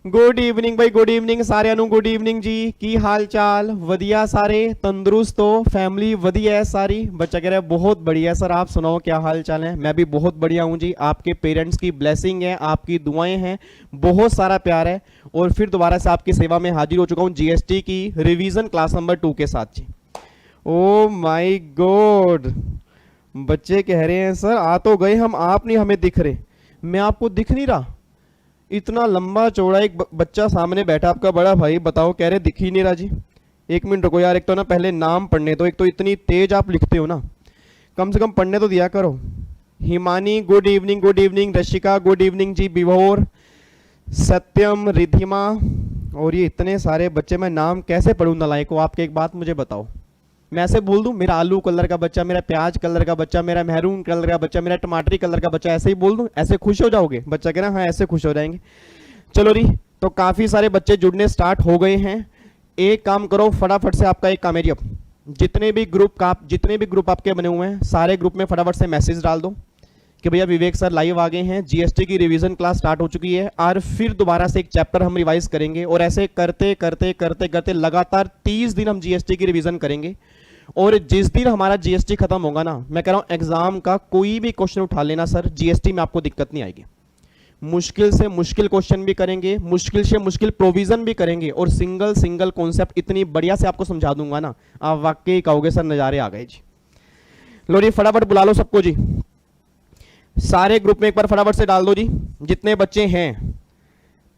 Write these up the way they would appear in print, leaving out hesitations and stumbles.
Good evening भाई, good evening सारिਆਂ ਨੂੰ। Good evening जी, की हाल चाल? वधिया सारे, तंदुरुस्त हो, फैमिली वधिया है सारी? बच्चा कह रहा है बहुत बढ़िया सर, आप सुनाओ क्या हाल चाल है? मैं भी बहुत बढ़िया हूँ जी। आपके पेरेंट्स की ब्लेसिंग है, आपकी दुआएं हैं, बहुत सारा प्यार है। और फिर दोबारा से आपकी सेवा में हाजिर हो चुका हूँ जीएसटी की रिवीजन क्लास नंबर 2 के साथ जी। ओ माय गॉड, बच्चे कह रहे हैं सर आ तो गए हम, आप नहीं हमें दिख रहे। मैं आपको दिख नहीं रहा? इतना लंबा चौड़ा एक बच्चा सामने बैठा, आपका बड़ा भाई, बताओ कह रहे दिख ही नहीं रहा जी। एक मिनट रुको यार, एक तो ना पहले नाम पढ़ने दो, एक तो इतनी तेज आप लिखते हो ना, कम से कम पढ़ने तो दिया करो। Himani good evening, good evening. Rashika good evening ji. Vibhor, Satyam, Ridhima, और ये इतने सारे बच्चे, मैं नाम कैसे पढ़ूँ नालायक को? आपके एक बात मुझे बताओ, मैं ऐसे बोल दूं मेरा आलू कलर का बच्चा, मेरा प्याज कलर का बच्चा, मेरा मेहरून कलर का बच्चा, मेरा टमाटरी कलर का बच्चा, ऐसे ही बोल दूं? ऐसे खुश हो जाओगे? बच्चा कह रहा है हाँ ऐसे खुश हो जाएंगे। चलो री, तो काफी सारे बच्चे जुड़ने स्टार्ट हो गए हैं। एक काम करो फटाफट से, आपका एक काम है जी, अब जितने भी ग्रुप आपके बने हुए हैं सारे ग्रुप में फटाफट से मैसेज डाल दो कि भैया विवेक सर लाइव आ गए हैं, जीएसटी की रिवीजन क्लास स्टार्ट हो चुकी है, और फिर दोबारा से एक चैप्टर हम रिवाइज करेंगे। और ऐसे करते करते करते करते लगातार 30 दिन हम जीएसटी की रिवीजन करेंगे। और जिस दिन हमारा जीएसटी खत्म होगा ना, मैं कह रहा हूं एग्जाम का कोई भी क्वेश्चन उठा लेना सर, जीएसटी में आपको दिक्कत नहीं आएगी। मुश्किल से मुश्किल क्वेश्चन भी करेंगे, मुश्किल से मुश्किल प्रोविजन भी करेंगे, और सिंगल कॉन्सेप्ट इतनी बढ़िया से आपको समझा दूंगा ना, आप वाकई कहोगे सर नजारे आ गए जी। लो जी फटाफट बुला लो सबको जी, सारे ग्रुप में एक बार फटाफट से डाल दो जी जितने बच्चे हैं।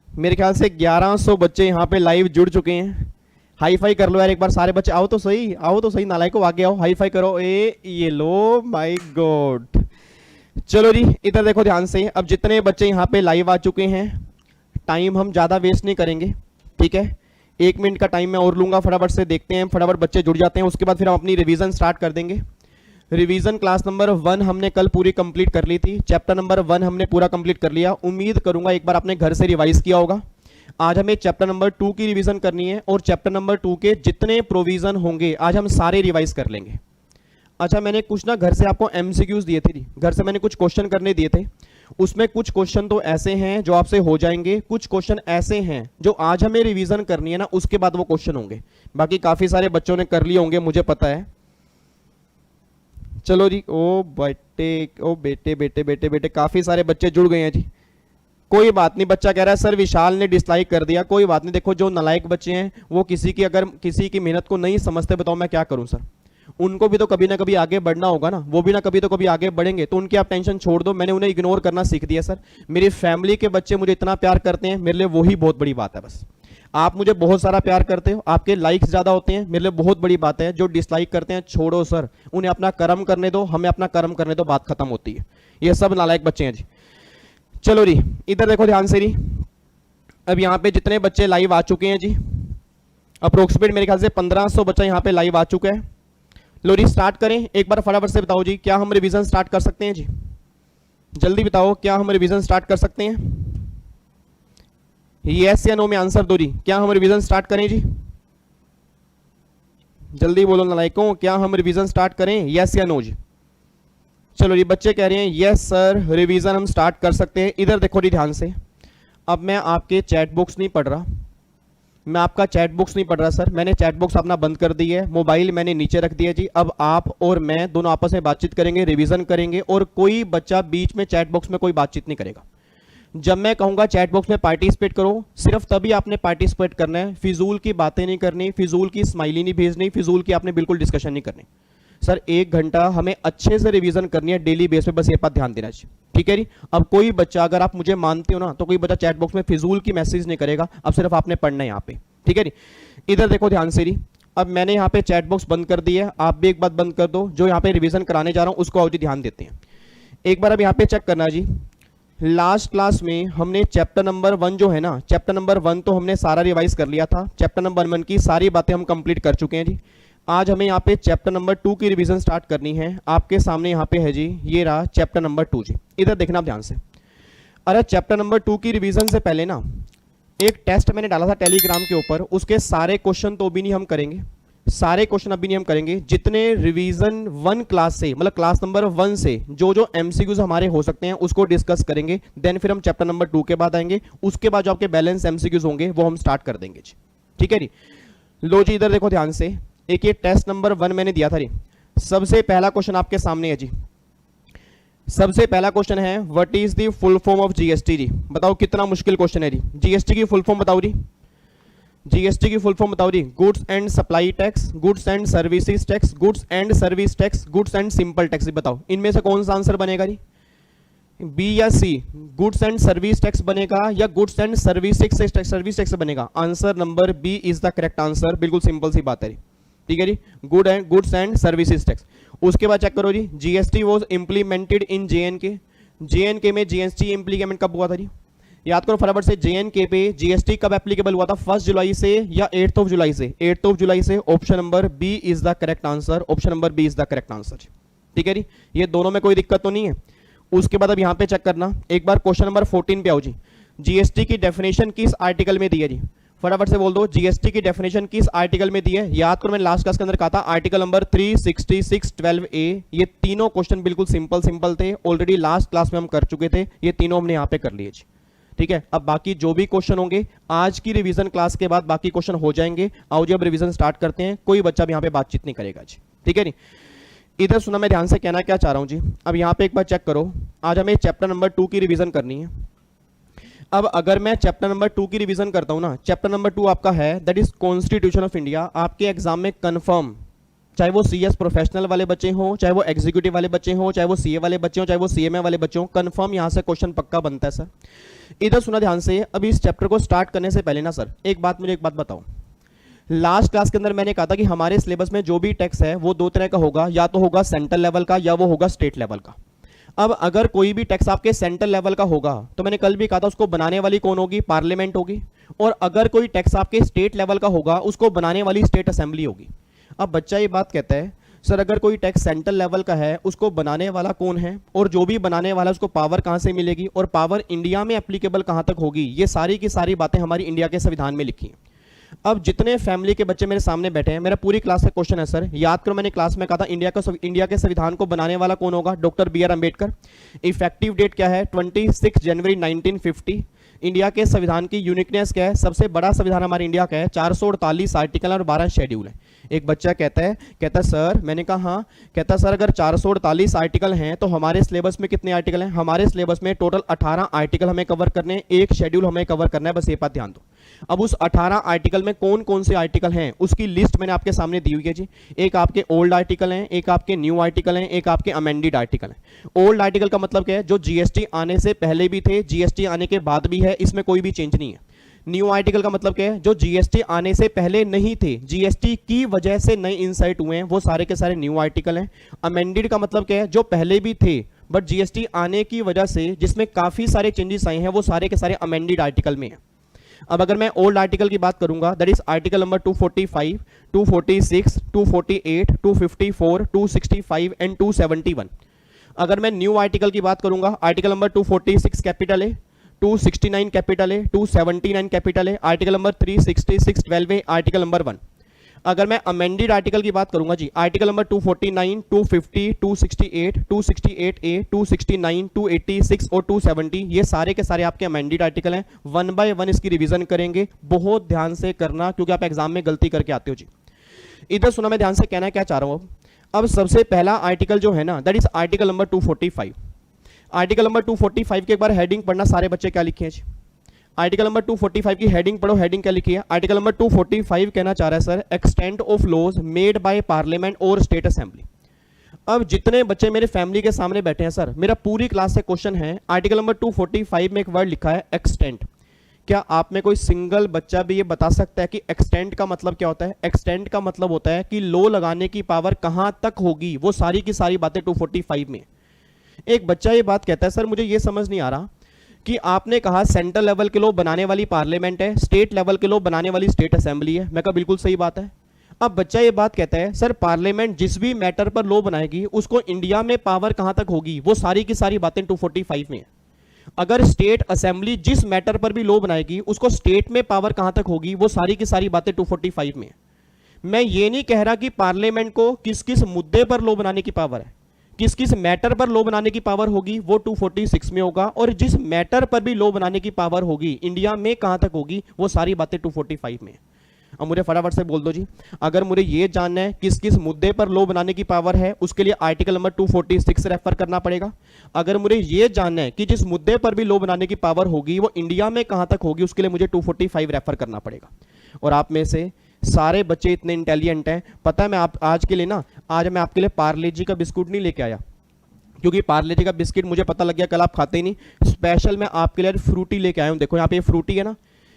मेरे ख्याल से 1100 बच्चे यहाँ पे लाइव जुड़ चुके हैं। हाई फाई कर लो यार एक बार सारे बच्चे, आओ तो सही, आओ तो सही, नालायक को आगे आओ, हाई फाई करो। ये लो, माय गॉड। चलो जी इधर देखो ध्यान से, अब जितने बच्चे यहाँ पे लाइव आ चुके हैं, टाइम हम ज्यादा वेस्ट नहीं करेंगे, ठीक है? 1 मिनट का टाइम मैं और लूंगा, फटाफट से देखते हैं, फटाफट बच्चे जुड़ जाते हैं, उसके बाद फिर हम अपनी रिवीजन स्टार्ट कर देंगे। रिवीजन क्लास नंबर 1 हमने कल पूरी कंप्लीट कर ली थी, चैप्टर नंबर 1 हमने पूरा कंप्लीट कर लिया। उम्मीद करूंगा एक बार आपने घर से रिवाइज किया होगा। आज हमें चैप्टर नंबर 2 की रिवीजन करनी है, और चैप्टर नंबर 2 के जितने प्रोविजन होंगे आज हम सारे रिवाइज कर लेंगे। अच्छा, मैंने कुछ ना घर से आपको एमसीक्यूज दिए थे, घर से मैंने कुछ क्वेश्चन करने दिए थे, उसमें कुछ क्वेश्चन तो ऐसे हैं जो आपसे हो जाएंगे, कुछ क्वेश्चन ऐसे हैं जो आज हमें रिवीजन करनी है ना, उसके बाद वो क्वेश्चन होंगे। बाकी काफी सारे बच्चों ने कर लिए होंगे मुझे पता है। चलो जी, ओ बेटे बेटे बेटे बेटे काफी सारे बच्चे जुड़ गए हैं जी। कोई बात नहीं, बच्चा कह रहा है सर विशाल ने डिसलाइक कर दिया, कोई बात नहीं। देखो जो नालायक बच्चे हैं वो अगर किसी की मेहनत को नहीं समझते, बताओ मैं क्या करूं सर? उनको भी तो कभी ना कभी आगे बढ़ना होगा ना, वो भी ना कभी तो कभी आगे बढ़ेंगे, तो उनकी आप टेंशन छोड़ दो। मैंने उन्हें इग्नोर करना सीख दिया सर। मेरी फैमिली के बच्चे मुझे इतना प्यार करते हैं, मेरे लिए वही बहुत बड़ी बात है। बस आप मुझे बहुत सारा प्यार करते हो, आपके लाइक्स ज्यादा होते हैं, मेरे लिए बहुत बड़ी बात है। जो डिसलाइक करते हैं छोड़ो सर, उन्हें अपना कर्म करने दो, हमें अपना कर्म करने दो, बात खत्म होती है। ये सब नालायक बच्चे हैं जी। चलो जी इधर देखो ध्यान से जी, अब यहाँ पे जितने बच्चे लाइव आ चुके हैं जी, अप्रोक्सीमेट मेरे ख्याल से 1500 बच्चा यहाँ पे लाइव आ चुका है। लो जी स्टार्ट करें, एक बार फटाफट से बताओ जी, क्या हम रिवीजन स्टार्ट कर सकते हैं जी? जल्दी बताओ, क्या हम रिवीजन स्टार्ट कर सकते हैं? यस या नो में आंसर दो जी, क्या हम रिवीजन स्टार्ट करें जी? जल्दी बोलो नालायकों, क्या हम रिवीजन स्टार्ट करें, यस या नो जी? चलो जी बच्चे कह रहे हैं यस सर, रिवीजन हम स्टार्ट कर सकते हैं। इधर देखो जी ध्यान से, अब मैं आपके चैट बॉक्स नहीं पढ़ रहा, मैं आपका चैट बॉक्स नहीं पढ़ रहा सर, मैंने चैट बॉक्स अपना बंद कर दी है, मोबाइल मैंने नीचे रख दिया जी। अब आप और मैं दोनों आपस में बातचीत करेंगे, रिवीजन करेंगे, और कोई बच्चा बीच में चैट बॉक्स में कोई बातचीत नहीं करेगा। जब मैं कहूंगा चैट बॉक्स में पार्टिसिपेट करो, सिर्फ तभी आपने पार्टिसिपेट करना है। फिजूल की बातें नहीं करनी, फिजूल की स्माइली नहीं भेजनी, फिजूल की आपने बिल्कुल डिस्कशन नहीं करनी सर। 1 घंटा हमें अच्छे से रिवीजन करनी है डेली बेस पे, बस ये बात ध्यान देना चाहिए, ठीक है जी? अब कोई बच्चा, अगर आप मुझे मानते हो ना, तो कोई बच्चा चैट बॉक्स में फिजूल की मैसेज नहीं करेगा, अब सिर्फ आपने पढ़ना है यहाँ पे, ठीक है जी? इधर देखो ध्यान से जी, अब मैंने यहाँ पे चैट बॉक्स बंद कर दिया है, आप भी एक बात बंद कर दो। जो यहाँ पे रिवीजन कराने जा रहा हूँ उसको और जी ध्यान देते हैं। एक बार अब यहाँ पे चेक करना जी, लास्ट क्लास में हमने चैप्टर नंबर 1 जो है ना, चैप्टर नंबर 1 तो हमने सारा रिवाइज कर लिया था, चैप्टर नंबर 1 की सारी बातें हम कंप्लीट कर चुके हैं जी। आज हमें यहाँ पे चैप्टर नंबर 2 की रिवीजन स्टार्ट करनी है। आपके सामने यहाँ पे है जी, ये रहा चैप्टर नंबर 2 जी। इधर देखना आप ध्यान से। अरे चैप्टर नंबर 2 की रिवीजन से पहले ना एक टेस्ट मैंने डाला था टेलीग्राम के ऊपर, उसके सारे क्वेश्चन तो भी नहीं हम करेंगे, सारे क्वेश्चन अभी नहीं हम करेंगे, जितने रिवीजन 1 क्लास से मतलब क्लास नंबर 1 से जो एमसीक्यूज हमारे हो सकते हैं उसको डिस्कस करेंगे। देन फिर हम चैप्टर नंबर 2 के बाद आएंगे, उसके बाद जो आपके बैलेंस एमसीक्यूज होंगे वो हम स्टार्ट कर देंगे जी। ठीक है जी। लो जी इधर देखो ध्यान से, एक ये टेस्ट नंबर 1 मैंने दिया था जी। सबसे पहला क्वेश्चन आपके सामने है जी। सबसे पहला क्वेश्चन है what is the full form of GST जी। बताओ कितना मुश्किल क्वेश्चन है जी। जीएसटी की फुल फॉर्म बताओ जी। जीएसटी की फुल फॉर्म बताओ जी। Goods and supply tax, goods and services tax, goods and service tax, goods and simple tax. बताओ इनमें से कौन सा आंसर बनेगा जी, बी या C? Goods and service tax बनेगा या गुड्स एंड सर्विस टैक्स बनेगा? Answer number B is the correct answer. बिल्कुल सिंपल सी बात है। ठीक है जी, गुड्स एंड सर्विसेज टैक्स। उसके बाद चेक करो जी, GST was implemented in J and K. J and K में जीएसटी इंप्लीमेंट कब हुआ था जी? याद करो फटाफट से, जेएनके पे जीएसटी कब एप्लीकेबल हुआ था? 1 जुलाई से या 8 जुलाई से? 8 जुलाई से। Option number B is the correct answer. Option number B is the correct answer. ठीक है जी, ये दोनों में कोई दिक्कत तो नहीं है। उसके बाद अब यहां पे चेक करना, एक बार क्वेश्चन नंबर 14 पे आओ जी। जीएसटी की डेफिनेशन किस आर्टिकल में दी है जी? फटाफट से बोल दो, जीएसटी की डेफिनेशन किस आर्टिकल में दी है? याद करो मैंने लास्ट क्लास के अंदर कहा था आर्टिकल नंबर 366 12A। ये तीनों क्वेश्चन बिल्कुल सिंपल थे, ऑलरेडी लास्ट क्लास में हम कर चुके थे, ये तीनों हमने यहां पे कर लिए जी। ठीक है, अब बाकी जो भी क्वेश्चन होंगे आज की रिवीजन क्लास के बाद बाकी क्वेश्चन हो जाएंगे। आओ जी अब रिवीजन स्टार्ट करते हैं, कोई बच्चा भी यहां पे बातचीत नहीं करेगा जी। ठीक है नी, इधर सुना मैं ध्यान से, कहना क्या चाह रहा हूं जी। अब यहां पे एक बार चेक करो, आज हमें चैप्टर नंबर 2 की रिवीजन करनी है। अब अगर मैं चैप्टर नंबर 2 की रिवीजन करता हूं ना, चैप्टर नंबर 2 आपका है that is constitution of India. आपके एग्जाम में कंफर्म, चाहे वो सीएस प्रोफेशनल वाले बच्चे हों, चाहे वो एग्जीक्यूटिव वाले बच्चे हों, चाहे वो सीए वाले बच्चे हों, चाहे वो सीएमए वाले बच्चे हों, कंफर्म यहां से क्वेश्चन पक्का बनता है सर। इधर सुना ध्यान से, अभी इस चैप्टर को स्टार्ट करने से पहले ना सर एक बात बताओ। लास्ट क्लास के अंदर मैंने कहा था कि हमारे सिलेबस में जो भी टैक्स है वो 2 तरह का होगा, या तो होगा सेंट्रल लेवल का या वो होगा स्टेट लेवल का। अब अगर कोई भी टैक्स आपके सेंट्रल लेवल का होगा तो मैंने कल भी कहा था उसको बनाने वाली कौन होगी? पार्लियामेंट होगी। और अगर कोई टैक्स आपके स्टेट लेवल का होगा उसको बनाने वाली स्टेट असेंबली होगी। अब बच्चा ये बात कहता है सर अगर कोई टैक्स सेंट्रल लेवल का है उसको बनाने वाला कौन है, और जो भी बनाने वाला उसको पावर कहां से मिलेगी, और पावर इंडिया में एप्लीकेबल कहां तक होगी? ये सारी की सारी बातें हमारी इंडिया के संविधान में लिखी हैं। अब जितने फैमिली के बच्चे मेरे सामने बैठे हैं, मेरा पूरी क्लास का क्वेश्चन है सर, याद करो मैंने क्लास में कहा था इंडिया के संविधान को बनाने वाला कौन होगा? Doctor B R Ambedkar. Effective date क्या है? 26 जनवरी 1950। इंडिया के संविधान की यूनिकनेस क्या है? सबसे बड़ा संविधान हमारे इंडिया का है, 448 आर्टिकल और 12 शेड्यूल है। एक बच्चा कहता है सर, मैंने कहा हाँ, कहता सर अगर 448 आर्टिकल हैं तो हमारे सिलेबस में कितने आर्टिकल हैं? हमारे सिलेबस में टोटल 18 आर्टिकल हमें कवर करने हैं, एक शेड्यूल हमें कवर करना है, बस ये बात ध्यान दो। अब उस 18 आर्टिकल में कौन कौन से आर्टिकल हैं उसकी लिस्ट मैंने आपके सामने दी हुई है जी। एक आपके ओल्ड आर्टिकल हैं, एक आपके न्यू आर्टिकल हैं, एक आपके अमेंडेड आर्टिकल हैं। ओल्ड आर्टिकल का मतलब क्या है? जो जीएसटी आने से पहले भी थे, जीएसटी आने के बाद भी है, इसमें कोई भी चेंज नहीं है। न्यू आर्टिकल का मतलब क्या है? जो जीएसटी आने से पहले नहीं थे, जीएसटी की वजह से नए इंसर्ट हुए हैं, वो सारे के सारे न्यू आर्टिकल हैं। अमेंडेड का मतलब क्या है? जो पहले भी थे बट जीएसटी आने की वजह से जिसमें काफी सारे चेंजेस आए हैं, वो सारे के सारे अमेंडेड आर्टिकल में है। अब अगर मैं ओल्ड आर्टिकल की बात करूंगा that is article number 245, 246, 248, 254, 265 and 271। अगर मैं न्यू आर्टिकल की बात करूंगा, आर्टिकल नंबर 246 कैपिटल है, 269 कैपिटल है, 279 कैपिटल है, आर्टिकल नंबर 366 12 है, आर्टिकल नंबर 1। अगर मैं अमेंडेड आर्टिकल की बात करूंगा जी, आर्टिकल नंबर 249, 250, 268, 268A, 269, 286 और 270, ये सारे के सारे आपके अमेंडेड आर्टिकल हैं। 1 बाय 1 इसकी रिवीजन करेंगे, बहुत ध्यान से करना क्योंकि आप एग्जाम में गलती करके आते हो जी। इधर सुना मैं ध्यान से, कहना क्या चाह रहा हूं। अब सबसे पहला आर्टिकल जो है ना that is article number 245। Article number 245 के एक बार हेडिंग पढ़ना सारे बच्चे, क्या लिखे हैं जी? आर्टिकल नंबर 245 की हेडिंग पढ़ो, हेडिंग क्या लिखी है? आर्टिकल नंबर 245 कहना चाह रहा है sir extent of laws made by parliament और स्टेट असेंबली। अब जितने बच्चे मेरे फैमिली के सामने बैठे हैं सर, मेरा पूरी क्लास से क्वेश्चन है, आर्टिकल नंबर 245 में एक वर्ड लिखा है एक्सटेंट। क्या आप में कोई सिंगल बच्चा भी ये बता सकता है कि एक्सटेंट का मतलब क्या होता है? एक्सटेंट का मतलब होता है कि लॉ लगाने की पावर कहां तक होगी, वो सारी की सारी बातें 245 में। एक बच्चा ये बात कहता है सर मुझे ये समझ नहीं आ रहा कि आपने कहा सेंट्रल लेवल के लॉ बनाने वाली पार्लियामेंट है, स्टेट लेवल के लॉ बनाने वाली स्टेट असेंबली है। मैं कहा बिल्कुल सही बात है। अब बच्चा ये बात कहता है सर पार्लियामेंट जिस भी मैटर पर लॉ बनाएगी उसको इंडिया में पावर कहां तक होगी, वो सारी की सारी बातें 245 में है। अगर स्टेट असेंबली जिस मैटर पर भी लॉ बनाएगी उसको स्टेट में पावर कहां तक होगी, वो सारी की सारी बातें 245 में है। मैं ये नहीं कह रहा कि पार्लियामेंट को किस किस मुद्दे पर लॉ बनाने की पावर है, किस किस मैटर पर लॉ बनाने की पावर होगी वो 246 में होगा, और जिस मैटर पर भी लॉ बनाने की पावर होगी इंडिया में कहां तक होगी वो सारी बातें 245 में है। अब मुझे फटाफट से बोल दो जी, अगर मुझे ये जानना है किस किस मुद्दे पर लॉ बनाने की पावर है उसके लिए आर्टिकल नंबर 246 रेफर करना पड़ेगा। अगर मुझे ये जानना है कि जिस मुद्दे पर भी लॉ बनाने की पावर होगी वो इंडिया में कहां तक होगी उसके लिए मुझे 245 रेफर करना पड़ेगा। और आप में से सारे बच्चे इतने इंटेलिजेंट हैं, पता है मैं आप आज के लिए ना, आज मैं आपके लिए पार्ले जी का बिस्कुट नहीं लेके आया, क्योंकि पार्ले जी का बिस्किट मुझे पता लग गया कल आप खाते ही नहीं, स्पेशल मैं आपके लिए फ्रूटी लेके आया हूं। देखो यहाँ पे फ्रूटी है ना,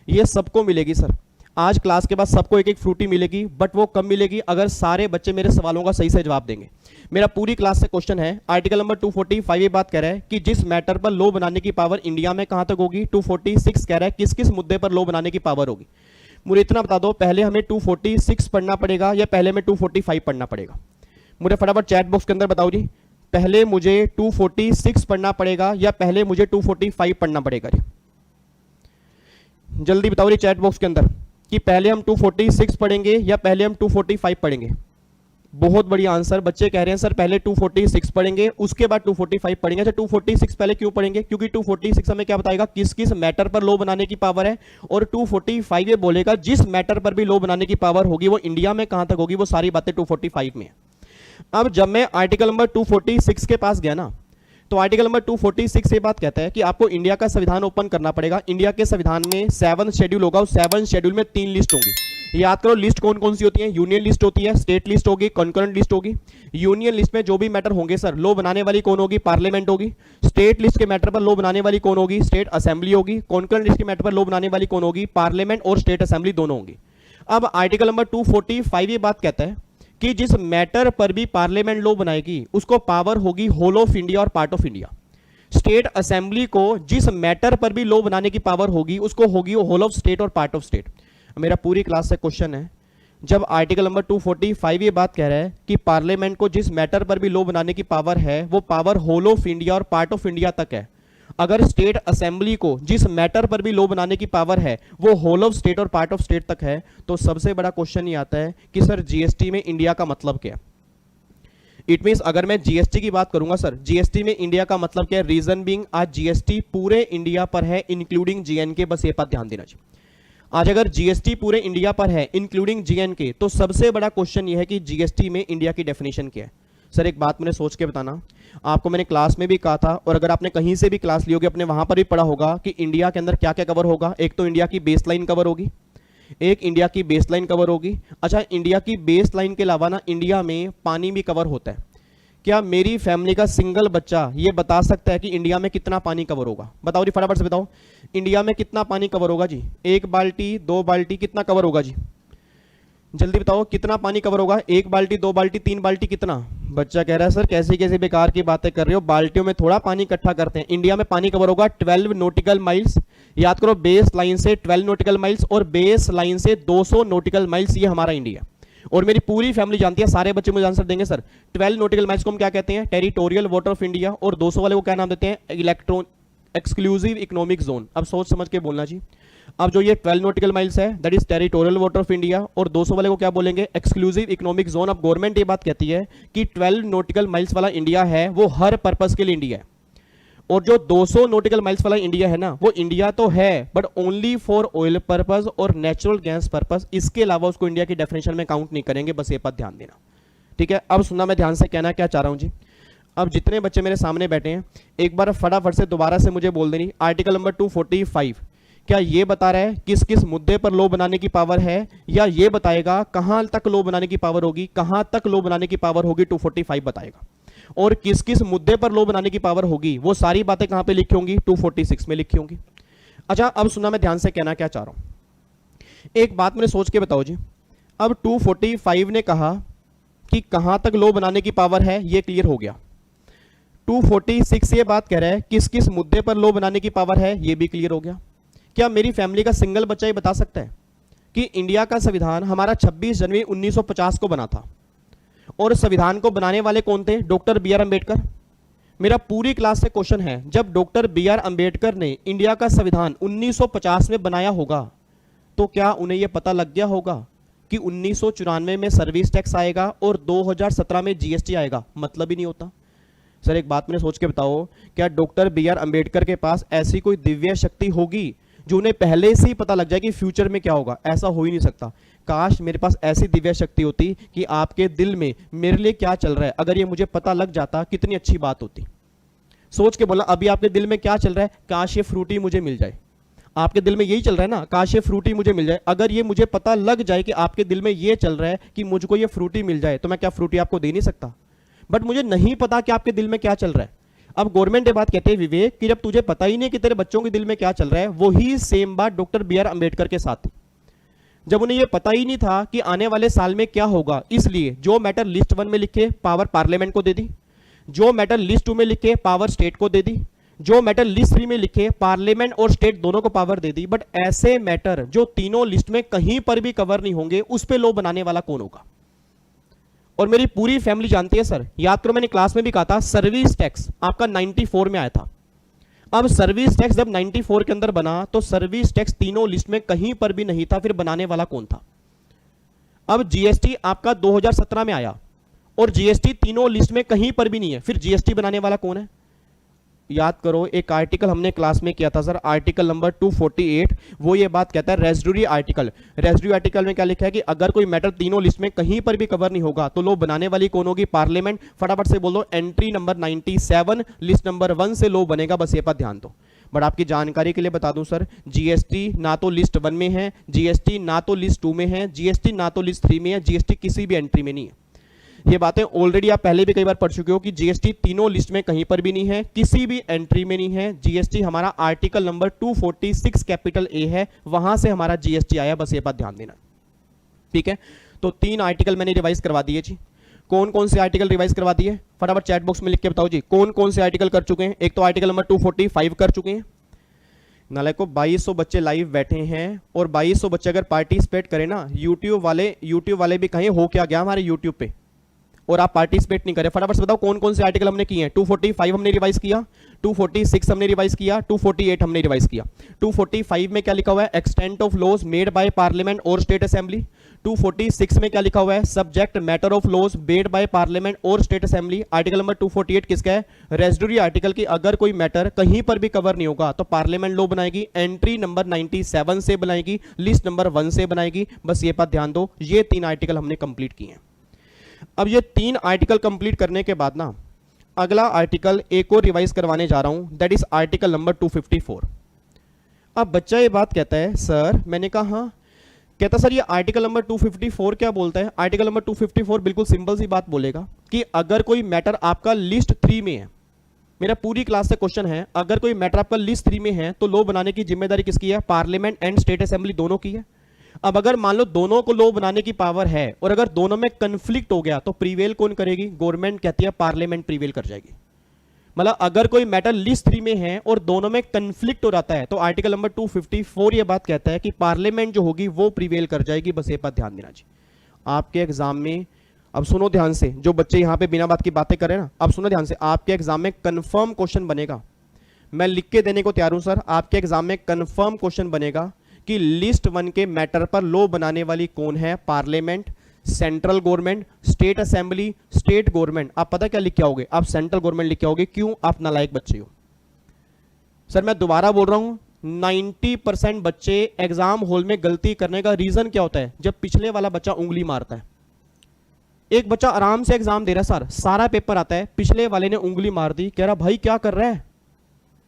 ये सबको मिलेगी सर, आज क्लास के बाद सबको एक एक फ्रूटी मिलेगी, बट वो कब मिलेगी अगर सारे बच्चे मेरे सवालों का सही से जवाब देंगे। मेरा पूरी क्लास से क्वेश्चन है, आर्टिकल नंबर 245 ये बात कह रहा है कि जिस मैटर पर लॉ बनाने की पावर इंडिया में कहां तक होगी, 246 कह रहा है किस किस मुद्दे पर लॉ बनाने की पावर होगी। मुझे इतना बता दो, पहले हमें 246 पढ़ना पड़ेगा या पहले में 245 पढ़ना पड़ेगा? मुझे फटाफट चैट बॉक्स के अंदर बताओ जी, पहले मुझे 246 पढ़ना पड़ेगा या पहले मुझे 245 पढ़ना पड़ेगा? जल्दी बताओ जी चैट बॉक्स के अंदर कि पहले हम 246 पढ़ेंगे या पहले हम 245 पढ़ेंगे। बहुत बढ़िया आंसर, बच्चे कह रहे हैं सर पहले 246 पढ़ेंगे उसके बाद 245 पढ़ेंगे। अच्छा 246 पहले क्यों पढ़ेंगे? क्योंकि 246 हमें क्या बताएगा, किस किस मैटर पर लॉ बनाने की पावर है, और 245 ये बोलेगा जिस मैटर पर भी लॉ बनाने की पावर होगी वो इंडिया में कहां तक होगी, वो सारी बातें 245 में है। अब जब मैं आर्टिकल नंबर 246 के पास गया ना, तो आर्टिकल नंबर 246 ये बात कहता है कि आपको इंडिया का संविधान ओपन करना पड़ेगा। इंडिया के संविधान में 7 शेड्यूल होगा, उस 7 शेड्यूल में 3 लिस्ट होंगी। याद करो लिस्ट कौन कौन सी होती है, यूनियन लिस्ट होती है, स्टेट लिस्ट होगी, कॉन्करेंट लिस्ट होगी। यूनियन लिस्ट में जो भी मैटर होंगे सर, लॉ बनाने वाली कौन होगी, पार्लियामेंट होगी। स्टेट लिस्ट के मैटर पर लॉ बनाने वाली कौन होगी, स्टेट असेंबली होगी। कॉन्करेंट लिस्ट के मैटर पर लॉ बनाने वाली कौन होगी, पार्लियामेंट और स्टेट असेंबली दोनों होंगी। अब आर्टिकल नंबर 245 ये बात कहता है कि जिस मैटर पर भी पार्लियामेंट लॉ बनाएगी उसको पावर होगी होल ऑफ इंडिया और part of India. State assembly को जिस मैटर पर भी लॉ बनाने की पावर होगी उसको होगी होल ऑफ स्टेट और पार्ट ऑफ स्टेट। मेरा पूरी क्लास से क्वेश्चन है, जब आर्टिकल नंबर 245 ये बात कह रहा है कि पार्लियामेंट को जिस मैटर पर भी लॉ बनाने की पावर है वो पावर होल ऑफ इंडिया और पार्ट ऑफ इंडिया तक है, अगर स्टेट असेंबली को जिस मैटर पर भी लॉ बनाने की पावर है वो होल ऑफ स्टेट और पार्ट ऑफ स्टेट तक है, तो सबसे बड़ा क्वेश्चन ये आता है कि सर जीएसटी में इंडिया का मतलब क्या है। इट मींस अगर मैं जीएसटी की बात करूंगा सर, जीएसटी में इंडिया का मतलब क्या है? रीजन बीइंग आज जीएसटी पूरे इंडिया पर है इंक्लूडिंग जीएनके, बस ये बात ध्यान देना चाहिए। आज अगर जीएसटी पूरे इंडिया पर है इंक्लूडिंग जीएनके, तो सबसे बड़ा क्वेश्चन ये है कि जीएसटी में इंडिया की डेफिनेशन क्या है। सर एक बात मैंने सोच के बताना, आपको मैंने क्लास में भी कहा था और अगर आपने कहीं से भी क्लास ली होगी अपने वहां पर भी पढ़ा होगा कि इंडिया के अंदर क्या क्या कवर होगा। एक तो इंडिया की बेसलाइन कवर होगी, एक इंडिया की बेसलाइन कवर होगी। अच्छा इंडिया की बेसलाइन के अलावा ना इंडिया में पानी भी कवर होता है। क्या मेरी फैमिली का सिंगल बच्चा ये बता सकता है कि इंडिया में कितना पानी कवर होगा? बताओ जी फटाफट से बताओ, इंडिया में कितना पानी कवर होगा जी? 1 बाल्टी 2 बाल्टी कितना कवर होगा जी? जल्दी बताओ कितना पानी कवर होगा? 1 बाल्टी 2 बाल्टी 3 बाल्टी कितना? बच्चा कह रहा है सर कैसी कैसी बेकार की बातें कर रहे हो, बाल्टियों में थोड़ा पानी इकट्ठा करते हैं। इंडिया में पानी कवर होगा 12 नॉटिकल माइल्स। याद करो बेस लाइन से 12 नॉटिकल माइल्स और बेस लाइन से 200 नॉटिकल माइल्स, ये हमारा इंडिया। और मेरी पूरी फैमिली जानती है, सारे बच्चे मुझे आंसर देंगे सर 12 नॉटिकल माइल्स को हम क्या कहते हैं? Territorial water of India. और 200 वाले को क्या नाम देते हैं? Electron exclusive economic zone. अब सोच समझ के बोलना जी। अब जो ये 12 नॉटिकल माइल्स है that is territorial water of India, और 200 वाले को क्या बोलेंगे? Exclusive economic zone. अब गवर्नमेंट ये बात कहती है कि 12 नॉटिकल माइल्स वाला इंडिया है वो हर पर्पस के लिए इंडिया है, और जो 200 नॉटिकल माइल्स वाला इंडिया है ना वो इंडिया तो है but only for oil purpose और नेचुरल गैस पर्पस। इसके अलावा उसको इंडिया की डेफिनेशन में काउंट नहीं करेंगे, बस ये बात ध्यान देना, ठीक है। अब सुनना, मैं ध्यान से कहना क्या चाह रहा हूं जी। अब जितने बच्चे मेरे सामने बैठे हैं एक बार फटाफट से दोबारा से मुझे बोल देनी, आर्टिकल नंबर 245 क्या ये बता रहा है किस किस मुद्दे पर लॉ बनाने की पावर है, या ये बताएगा कहां तक लॉ बनाने की पावर होगी, कहां तक लॉ बनाने की पावर होगी 245 बताएगा। और किस किस मुद्दे पर लॉ बनाने की पावर होगी वो सारी बातें कहां पे लिखी होंगी? 246 में लिखी होंगी। अच्छा अब सुना, मैं ध्यान से कहना क्या चाह रहा हूं। एक बात मैंने सोच के बताओ जी। अब 245 ने कहा कि कहां तक लॉ बनाने की पावर है, ये क्लियर हो गया। 246 ये बात कह रहा है किस किस मुद्दे पर लॉ बनाने की पावर है, ये भी क्लियर हो गया। क्या मेरी फैमिली का सिंगल बच्चा ये बता सकता है कि इंडिया का संविधान हमारा 26 जनवरी 1950 को बना था, और संविधान को बनाने वाले कौन थे? Doctor B R Ambedkar. मेरा पूरी क्लास से क्वेश्चन है, जब डॉक्टर बी आर अंबेडकर ने इंडिया का संविधान 1950 में बनाया होगा तो क्या उन्हें यह पता लग गया होगा कि 1994 में सर्विस टैक्स आएगा और 2017 में जीएसटी आएगा? मतलब ही नहीं होता। सर एक बात मैंने सोच के बताओ, क्या डॉक्टर बी आर अंबेडकर के पास ऐसी कोई दिव्य शक्ति होगी जो उन्हें पहले से ही पता लग जाए कि फ्यूचर में क्या होगा? ऐसा हो ही नहीं सकता। काश मेरे पास ऐसी दिव्य शक्ति होती कि आपके दिल में मेरे लिए क्या चल रहा है अगर ये मुझे पता लग जाता, कितनी अच्छी बात होती। सोच के बोला, अभी आपके दिल में क्या चल रहा है? काश ये फ्रूटी मुझे मिल जाए। आपके दिल में यही चल रहा है ना, काश ये फ्रूटी मुझे मिल जाए। अगर ये मुझे पता लग जाए कि आपके दिल में ये चल रहा है कि मुझको ये फ्रूटी मिल जाए, तो मैं क्या फ्रूटी आपको दे नहीं सकता? बट मुझे नहीं पता कि आपके दिल में क्या चल रहा है। अब गवर्नमेंट ये बात कहते हैं विवेक कि जब तुझे पता ही नहीं कि तेरे बच्चों के दिल में क्या चल रहा है, वही सेम बात डॉक्टर बी आर अंबेडकर के साथ थी। जब उन्हें यह पता ही नहीं था कि आने वाले साल में क्या होगा, इसलिए जो मैटर लिस्ट 1 में लिखे पावर पार्लियामेंट को दे दी, जो मैटर लिस्ट 2 में लिखे पावर स्टेट को दे दी, जो मैटर लिस्ट 3 में लिखे पार्लियामेंट और स्टेट दोनों को पावर दे दी। बट ऐसे मैटर जो तीनों लिस्ट में कहीं पर भी कवर नहीं होंगे, उस पर लॉ बनाने वाला कौन होगा? और मेरी पूरी फैमिली जानती है सर, याद करो मैंने क्लास में भी कहा था, सर्विस टैक्स आपका 94 में आया था। अब सर्विस टैक्स जब 94 के अंदर बना तो सर्विस टैक्स तीनों लिस्ट में कहीं पर भी नहीं था, फिर बनाने वाला कौन था? अब जीएसटी आपका 2017 में आया और जीएसटी तीनों लिस्ट में कहीं पर भी नहीं है, फिर जीएसटी बनाने वाला कौन है? याद करो, एक आर्टिकल हमने क्लास में किया था सर, आर्टिकल नंबर 248, वो ये बात कहता है रेजिडुअरी आर्टिकल। रेजिडुअरी आर्टिकल में क्या लिखा है कि अगर कोई मैटर तीनों लिस्ट में कहीं पर भी कवर नहीं होगा तो लॉ बनाने वाली कौन होगी? पार्लियामेंट। फटाफट से बोलो, एंट्री नंबर 97 लिस्ट नंबर 1 से लॉ बनेगा, बस ये पर ध्यान दो। बट आपकी जानकारी के लिए बता दूं सर, जीएसटी ना तो लिस्ट 1 में है, जीएसटी ना तो लिस्ट 2 में है, जीएसटी ना तो लिस्ट 3 में है, जीएसटी किसी भी एंट्री में नहीं है। ये बातें ऑलरेडी आप पहले भी कई बार पढ़ चुके हो कि जीएसटी तीनों लिस्ट में कहीं पर भी नहीं है, किसी भी एंट्री में नहीं है। जीएसटी हमारा आर्टिकल नंबर 246 कैपिटल ए है, वहां से हमारा जीएसटी आया, बस ये बात ध्यान देना। ठीक है, तो 3 आर्टिकल मैंने रिवाइज करवा दिए जी। कौन कौन से आर्टिकल रिवाइज करवा दिए? फटाफट चैट बॉक्स में लिख के बताओ जी, कौन कौन से आर्टिकल कर चुके हैं? एक तो आर्टिकल नंबर 245 कर चुके हैं। नालायकों, 2200 बच्चे लाइव बैठे हैं और 2200 बच्चे अगर पार्टिसिपेट करें ना, यूट्यूब वाले भी कहें हो क्या गया हमारे यूट्यूब पे, और आप पार्टिसिपेट नहीं करें। फटाफट से बताओ कौन कौन से आर्टिकल हमने किए हैं। 245 हमने रिवाइज किया, 246 हमने रिवाइज किया, 248 हमने रिवाइज किया। 245 में क्या लिखा हुआ है? Extent of laws made by parliament और स्टेट असेंबली। 246 में क्या लिखा हुआ है? Subject matter of laws made by parliament और स्टेट असेंबली। आर्टिकल नंबर 248 किसका है? रेजिडुअरी आर्टिकल की अगर कोई मैटर कहीं पर भी कवर नहीं होगा तो पार्लियामेंट लॉ बनाएगी, एंट्री नंबर 97 से बनाएगी, लिस्ट नंबर 1 से बनाएगी। बस ये बात ध्यान दो, ये 3 आर्टिकल हमने कंप्लीट किए हैं। अब ये 3 आर्टिकल कंप्लीट करने के बाद ना, अगला आर्टिकल एक और रिवाइज करवाने जा रहा हूं, दैट इज आर्टिकल नंबर 254। अब बच्चा ये बात कहता है सर, मैंने कहा हाँ, कहता सर ये आर्टिकल नंबर 254 क्या बोलता है? आर्टिकल नंबर 254 बिल्कुल सिंपल सी बात बोलेगा कि अगर कोई मैटर आपका लिस्ट 3 में है, मेरा पूरी क्लास से क्वेश्चन है, अगर कोई मैटर आपका लिस्ट 3 में है तो लॉ बनाने की जिम्मेदारी किसकी है? पार्लियामेंट एंड स्टेट असेंबली दोनों की है। अब अगर मान लो दोनों को लॉ बनाने की पावर है और अगर दोनों में कंफ्लिक्ट हो गया तो प्रीवेल कौन करेगी? गवर्नमेंट कहती है पार्लियामेंट प्रीवेल कर जाएगी। मतलब अगर कोई मैटर लिस्ट 3 में है और दोनों में कंफ्लिक्ट हो जाता है तो आर्टिकल नंबर 254 ये बात कहता है कि पार्लियामेंट जो होगी वो प्रीवेल कर जाएगी। बस ये बात ध्यान देना जी आपके एग्जाम में। अब सुनो ध्यान से, जो बच्चे यहां पे बिना बात की बातें करें ना, अब सुनो ध्यान से, आपके एग्जाम में कंफर्म क्वेश्चन बनेगा, मैं लिख के देने को तैयार हूं सर। आपके एग्जाम में कंफर्म क्वेश्चन बनेगा कि लिस्ट 1 के मैटर पर लॉ बनाने वाली कौन है? Parliament, central government, state assembly, state government. आप पता क्या लिख के आओगे? आप सेंट्रल गवर्नमेंट लिख के आओगे। क्यों? आप नालायक बच्चे हो सर। मैं दोबारा बोल रहा हूं, 90% बच्चे एग्जाम हॉल में गलती करने का रीजन क्या होता है? जब पिछले वाला बच्चा उंगली मारता है। एक बच्चा आराम से एग्जाम दे रहा है सर, सारा पेपर आता है, पिछले वाले ने उंगली मार दी, कह रहा भाई क्या कर रहा है?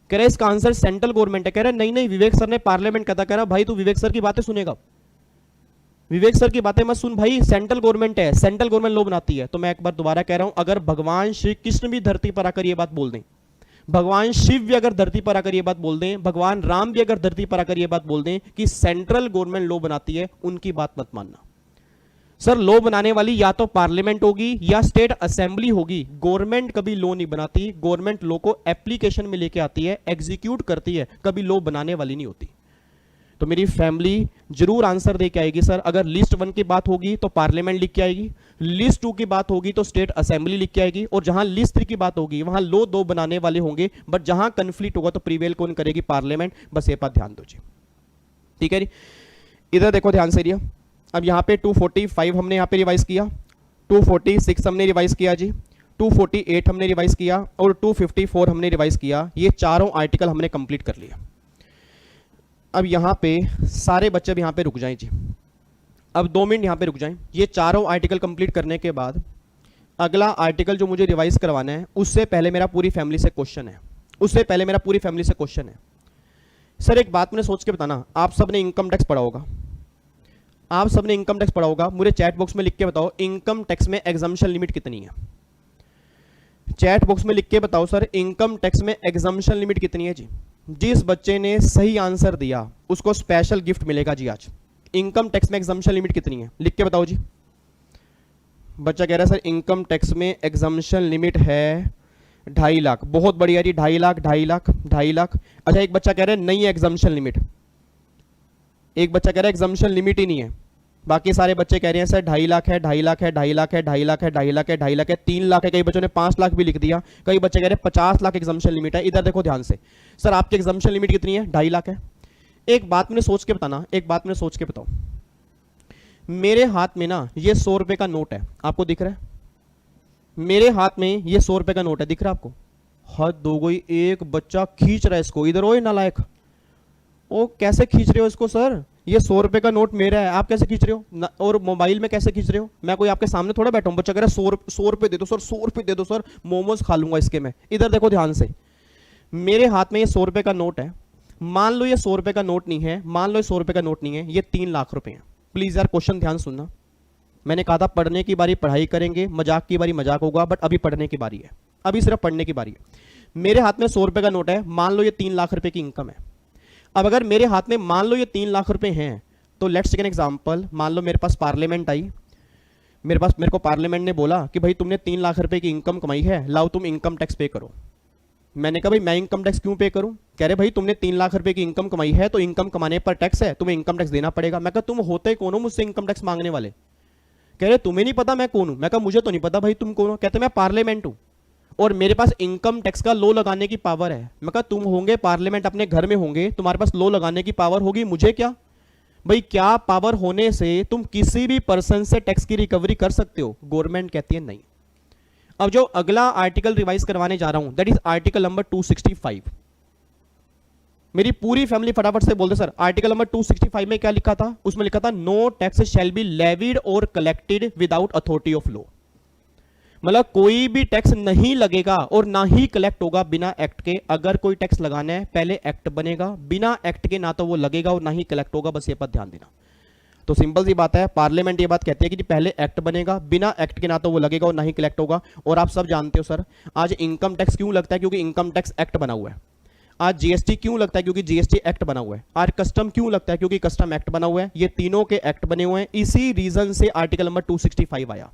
कह रहा इसका आंसर सेंट्रल गवर्नमेंट है। कह रहा नहीं नहीं, विवेक सर ने पार्लियामेंट कहता। कह रहा भाई तू विवेक सर की बातें सुनेगा, विवेक सर की बातें मत सुन भाई, सेंट्रल गवर्नमेंट है, सेंट्रल गवर्नमेंट लॉ बनाती है। तो मैं एक बार दोबारा कह रहा हूं, अगर भगवान श्री कृष्ण भी धरती पर आकर ये बात बोल दें, भगवान शिव भी अगर धरती पर आकर ये बात बोल दें, भगवान राम भी अगर धरती पर आकर ये बात बोल दें कि सेंट्रल गवर्नमेंट लॉ बनाती है, उनकी बात मत मानना सर। लॉ बनाने वाली या तो पार्लियामेंट होगी या स्टेट असेंबली होगी। गवर्नमेंट कभी लॉ नहीं बनाती, गवर्नमेंट लॉ को एप्लीकेशन में लेके आती है, एग्जीक्यूट करती है, कभी लॉ बनाने वाली नहीं होती। तो मेरी फैमिली जरूर आंसर दे के आएगी सर। अगर लिस्ट 1 की बात होगी तो पार्लियामेंट लिख के आएगी, लिस्ट 2 की बात होगी तो स्टेट असेंबली लिख के आएगी, और जहां लिस्ट 3 की बात होगी वहां लॉ 2 बनाने वाले होंगे, बट जहां कंफ्लिक्ट होगा तो प्रीवेल कौन करेगी? पार्लियामेंट। बस ये बात ध्यान दो जी, ठीक है जी। इधर देखो ध्यान से, अब यहाँ पे 245 हमने यहाँ पे रिवाइज किया, 246 हमने रिवाइज किया जी, 248 हमने रिवाइज किया और 254 हमने रिवाइज किया। ये चारों आर्टिकल हमने कंप्लीट कर लिया। अब यहाँ पे सारे बच्चे अब यहाँ पे रुक जाएं जी, अब 2 मिनट यहाँ पे रुक जाएं। ये चारों आर्टिकल कंप्लीट करने के बाद अगला आर्टिकल जो मुझे रिवाइज करवाना है, उससे पहले मेरा पूरी फैमिली से क्वेश्चन है, उससे पहले मेरा पूरी फैमिली से क्वेश्चन है। सर एक बात मैंने सोच के बताना, आप सबने इनकम टैक्स पढ़ा होगा, आप सबने इनकम टैक्स पढ़ा होगा। मुझे चैट बॉक्स में लिख के बताओ इनकम टैक्स में एग्जम्पशन लिमिट कितनी है। चैट बॉक्स में लिख के बताओ सर इनकम टैक्स में एग्जम्पशन लिमिट कितनी है जी। जिस बच्चे ने सही आंसर दिया उसको स्पेशल गिफ्ट मिलेगा जी आज। इनकम टैक्स में एग्जम्पशन लिमिट कितनी है, लिख के बताओ जी। बच्चा कह रहा है सर इनकम टैक्स में एग्जम्पशन लिमिट है 2.5 लाख। बहुत बढ़िया जी, 2.5 लाख 2.5 लाख 2.5 लाख। अच्छा एक बच्चा कह रहा है नहीं है एग्जम्पशन लिमिट, एक बच्चा कह रहा है एग्जम्पशन लिमिट ही नहीं है। बाकी सारे बच्चे कह रहे हैं सर 2.5 लाख है 2.5 लाख है 2.5 लाख है 2.5 लाख है 2.5 लाख है 2.5 लाख है 3 लाख है। कई बच्चों ने 5 लाख भी लिख दिया, कई बच्चे कह रहे हैं 50 लाख एग्जम्पशन लिमिट है। इधर देखो ध्यान से, सर आपकी एग्जम्पशन लिमिट कितनी है, 2.5 लाख है। एक बात मैंने सोच के बताना, एक बात मैंने सोच के बताओ। मेरे हाथ में ना ये 100 रुपए का नोट है, आपको दिख रहा है? मेरे हाथ में ये 100 रुपए का नोट है, दिख रहा है आपको? हद हो गई, एक बच्चा खींच रहा है इसको। इधर हो नालायक, ओ कैसे खींच रहे हो इसको सर? ये 100 रुपए का नोट मेरा है, आप कैसे खींच रहे हो? और मोबाइल में कैसे खींच रहे हो? मैं कोई आपके सामने थोड़ा बैठा हूं। बच्चा कह रहा है 100 रुपए दे दो सर, 100 रुपए दे दो सर, मोमोज खा लूंगा इसके मैं। इधर देखो ध्यान से, मेरे हाथ में ये 100 रुपए का नोट है। मान लो ये 100 रुपए का नोट नहीं है, मान लो ये 100 रुपए का नोट नहीं है, ये 3 लाख रुपए है। प्लीज यार क्वेश्चन ध्यान सुनना। मैंने कहा था पढ़ने की बारी पढ़ाई करेंगे, मजाक की बारी मजाक होगा, बट अभी पढ़ने की बारी है, अभी सिर्फ पढ़ने की बारी है। मेरे हाथ में 100 रुपए का नोट है, मान लो ये 3 लाख रुपए की इनकम है। अब अगर मेरे हाथ में मान लो ये 3 लाख रुपए हैं, तो लेट्स टेक एन एग्जांपल। मान लो मेरे पास पार्लियामेंट आई, मेरे को पार्लियामेंट ने बोला कि भाई तुमने 3 लाख रुपए की इनकम कमाई है, लाओ तुम इनकम टैक्स पे करो। मैंने कहा भाई मैं इनकम टैक्स क्यों पे करूं? कह रहे भाई तुमने 3 लाख रुपए की इनकम कमाई है तो इनकम कमाने पर टैक्स है, तुम्हें इनकम टैक्स देना पड़ेगा। मैं कहा तुम होते कौन हो मुझसे इनकम टैक्स मांगने वाले? कह रहे तुम्हें नहीं पता मैं कौन हूं? मैं कहा मुझे तो नहीं पता भाई तुम कौन हो। कहते मैं पार्लियामेंट हूं और मेरे पास इनकम टैक्स का लॉ लगाने की पावर है। मैं कहा तुम होंगे पार्लियामेंट, अपने घर में होंगे, तुम्हारे पास लॉ लगाने की पावर होगी, मुझे क्या? भाई क्या पावर होने से तुम किसी भी पर्सन से टैक्स की रिकवरी कर सकते हो? गवर्नमेंट कहती है नहीं। अब जो अगला आर्टिकल रिवाइज करवाने जा रहा हूं दैट इज आर्टिकल नंबर 265। मेरी पूरी फैमिली फटाफट से बोलते सर आर्टिकल नंबर 265 में क्या लिखा था? उसमें लिखा था no tax shall be levied और collected without authority of law. मतलब कोई भी टैक्स नहीं लगेगा और ना ही कलेक्ट होगा बिना एक्ट के। अगर कोई टैक्स लगाना है पहले एक्ट बनेगा, बिना एक्ट के ना तो वो लगेगा और ना ही कलेक्ट होगा। बस ये पर ध्यान देना। तो सिंपल सी बात है, पार्लियामेंट ये बात कहती है कि पहले एक्ट बनेगा, बिना एक्ट के ना तो वो लगेगा और ना ही कलेक्ट होगा। और आप सब जानते हो सर आज इनकम टैक्स क्यों लगता है? क्योंकि इनकम टैक्स एक्ट बना हुआ है। आज जीएसटी क्यों लगता है? क्योंकि जीएसटी एक्ट बना हुआ है। आज कस्टम क्यों लगता है? क्योंकि कस्टम एक्ट बना हुआ है। ये तीनों के एक्ट बने हुए हैं, इसी रीजन से आर्टिकल नंबर 265 आया।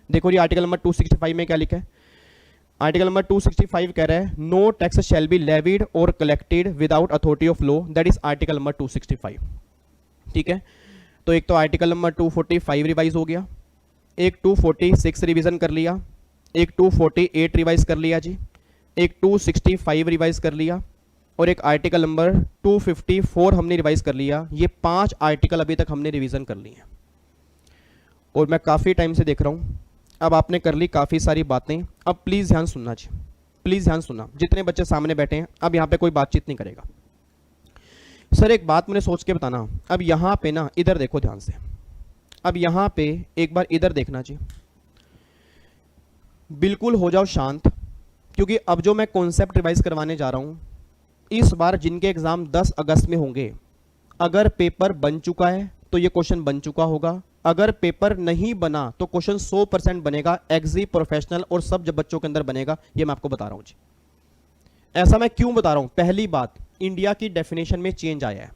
देखो जी आर्टिकल नंबर 265 में क्या लिखा है? आर्टिकल नंबर 265 कह रहा है no tax shall be levied और collected without authority of law, that is article number 265। ठीक है, तो एक तो आर्टिकल नंबर 245 रिवाइज हो गया, एक 246 रिवीजन कर लिया, एक 248 रिवाइज कर लिया जी, एक 265 रिवाइज कर लिया और एक आर्टिकल नंबर 254 हमने रिवाइज कर लिया। ये 5 आर्टिकल अभी तक हमने रिवीजन कर लिए हैं और मैं काफ़ी टाइम से देख रहा हूँ। अब आपने कर ली काफ़ी सारी बातें, अब प्लीज़ ध्यान सुनना जी, प्लीज़ ध्यान सुनना। जितने बच्चे सामने बैठे हैं अब यहाँ पे कोई बातचीत नहीं करेगा। सर एक बात मैंने सोच के बताना, अब यहाँ पे ना इधर देखो ध्यान से, अब यहाँ पे एक बार इधर देखना जी, बिल्कुल हो जाओ शांत, क्योंकि अब जो मैं कॉन्सेप्ट रिवाइज करवाने जा रहा हूँ इस बार जिनके एग्जाम 10 अगस्त में होंगे, अगर पेपर बन चुका है तो ये क्वेश्चन बन चुका होगा, अगर पेपर नहीं बना तो क्वेश्चन 100% बनेगा, एग्जी प्रोफेशनल और सब जब बच्चों के अंदर बनेगा। ये मैं आपको बता रहा हूं जी। ऐसा मैं क्यों बता रहा हूं? पहली बात, इंडिया की डेफिनेशन में चेंज आया है।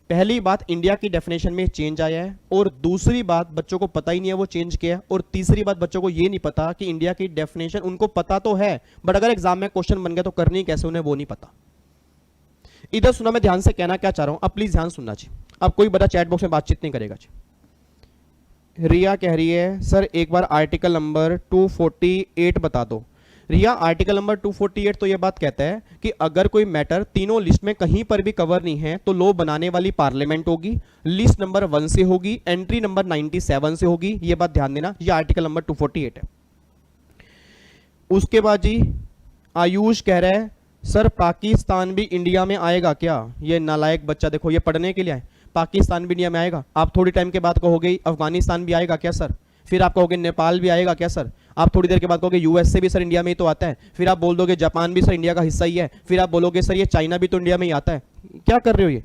पहली बात, इंडिया की डेफिनेशन में चेंज आया है और दूसरी बात बच्चों को पता ही नहीं है वो चेंज किया है, और तीसरी बात बच्चों को ये नहीं पता कि इंडिया की डेफिनेशन, उनको पता तो है बट अगर एग्जाम में क्वेश्चन बन गया तो करनी कैसे उन्हें वो नहीं पता। इधर सुना, मैं ध्यान से कहना क्या चाह रहा हूं, अब प्लीज ध्यान सुनना जी। अब कोई बता चैट बॉक्स में बातचीत नहीं करेगा जी। रिया कह रही है सर एक बार आर्टिकल नंबर 248 बता दो। रिया आर्टिकल नंबर 248 तो यह बात कहता है कि अगर कोई मैटर तीनों लिस्ट में कहीं पर भी कवर नहीं है तो लॉ बनाने वाली पार्लियामेंट होगी, लिस्ट नंबर 1 से होगी, एंट्री नंबर 97 से होगी। यह बात ध्यान देना, यह आर्टिकल नंबर 248 है। उसके बाद जी आयुष कह रहा है सर पाकिस्तान भी इंडिया में आएगा क्या? ये नालायक बच्चा देखो, ये पढ़ने के लिए आए, पाकिस्तान भी इंडिया में आएगा। आप थोड़ी टाइम के बाद कहोगे अफगानिस्तान भी आएगा क्या सर? फिर आप कहोगे नेपाल भी आएगा क्या सर? आप थोड़ी देर के बाद कहोगे यूएसए भी सर इंडिया में ही तो आता है। फिर आप बोल दोगे जापान भी सर इंडिया का हिस्सा ही है। फिर आप बोलोगे सर ये चाइना भी तो इंडिया में ही आता है। क्या कर रहे हो ये?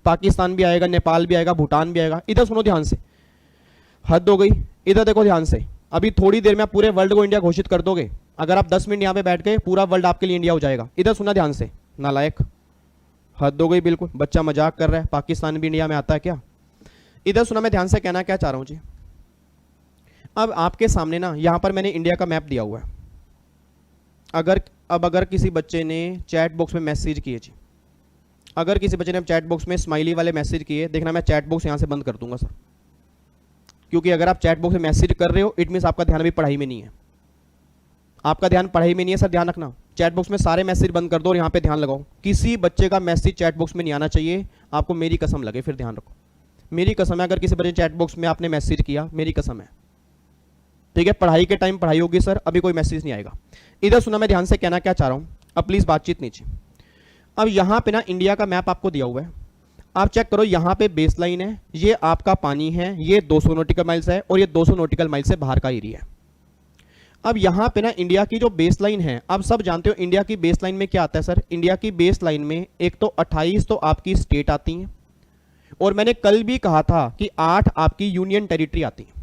पाकिस्तान भी आएगा, नेपाल भी आएगा, भूटान भी आएगा। इधर सुनो ध्यान से, हद हो गई। इधर देखो ध्यान से, अभी थोड़ी देर में आप पूरे वर्ल्ड को इंडिया घोषित कर दोगे। अगर आप 10 मिनट यहां पे बैठ गए पूरा वर्ल्ड आपके लिए इंडिया हो जाएगा। इधर सुना ध्यान से, नालायक, हद हो गई बिल्कुल। बच्चा मजाक कर रहा है, पाकिस्तान भी इंडिया में आता है क्या? इधर सुना, मैं ध्यान से कहना क्या चाह रहा हूं जी। अब आपके सामने ना यहां पर मैंने इंडिया का मैप दिया हुआ है। अगर किसी बच्चे ने चैट बॉक्स में मैसेज किए जी, अगर किसी बच्चे ने चैट बॉक्स में स्माइली वाले मैसेज किए, देखना मैं चैट बॉक्स यहां से बंद कर दूंगा सर, क्योंकि अगर आप चैट बॉक्स में मैसेज कर रहे हो इट मींस आपका ध्यान अभी पढ़ाई में नहीं है। आपका ध्यान पढ़ाई में नहीं है सर, ध्यान रखना। चैट बॉक्स में सारे मैसेज बंद कर दो और यहां पे ध्यान लगाओ। किसी बच्चे का मैसेज चैट बॉक्स में नहीं आना चाहिए, आपको मेरी कसम लगे, फिर ध्यान रखो। मेरी कसम है, अगर किसी बच्चे चैट बॉक्स में आपने मैसेज किया, मेरी कसम है, ठीक है? पढ़ाई के टाइम पढ़ाई होगी सर, अभी कोई मैसेज नहीं आएगा। इधर सुना, मैं ध्यान से कहना क्या चाह रहा हूं, अब प्लीज बातचीत नीचे। अब यहां पे ना इंडिया का मैप आपको दिया हुआ है, आप चेक करो। यहां पे बेस लाइन है, ये आपका पानी है, ये 200 नॉटिकल माइल्स है और ये 200 नॉटिकल माइल से बाहर का एरिया है। अब यहां पे ना इंडिया की जो बेस लाइन है, आप सब जानते हो इंडिया की बेस लाइन में क्या आता है सर? इंडिया की बेस लाइन में एक तो 28 तो आपकी स्टेट आती हैं, और मैंने कल भी कहा था कि 8 आपकी यूनियन टेरिटरी आती है।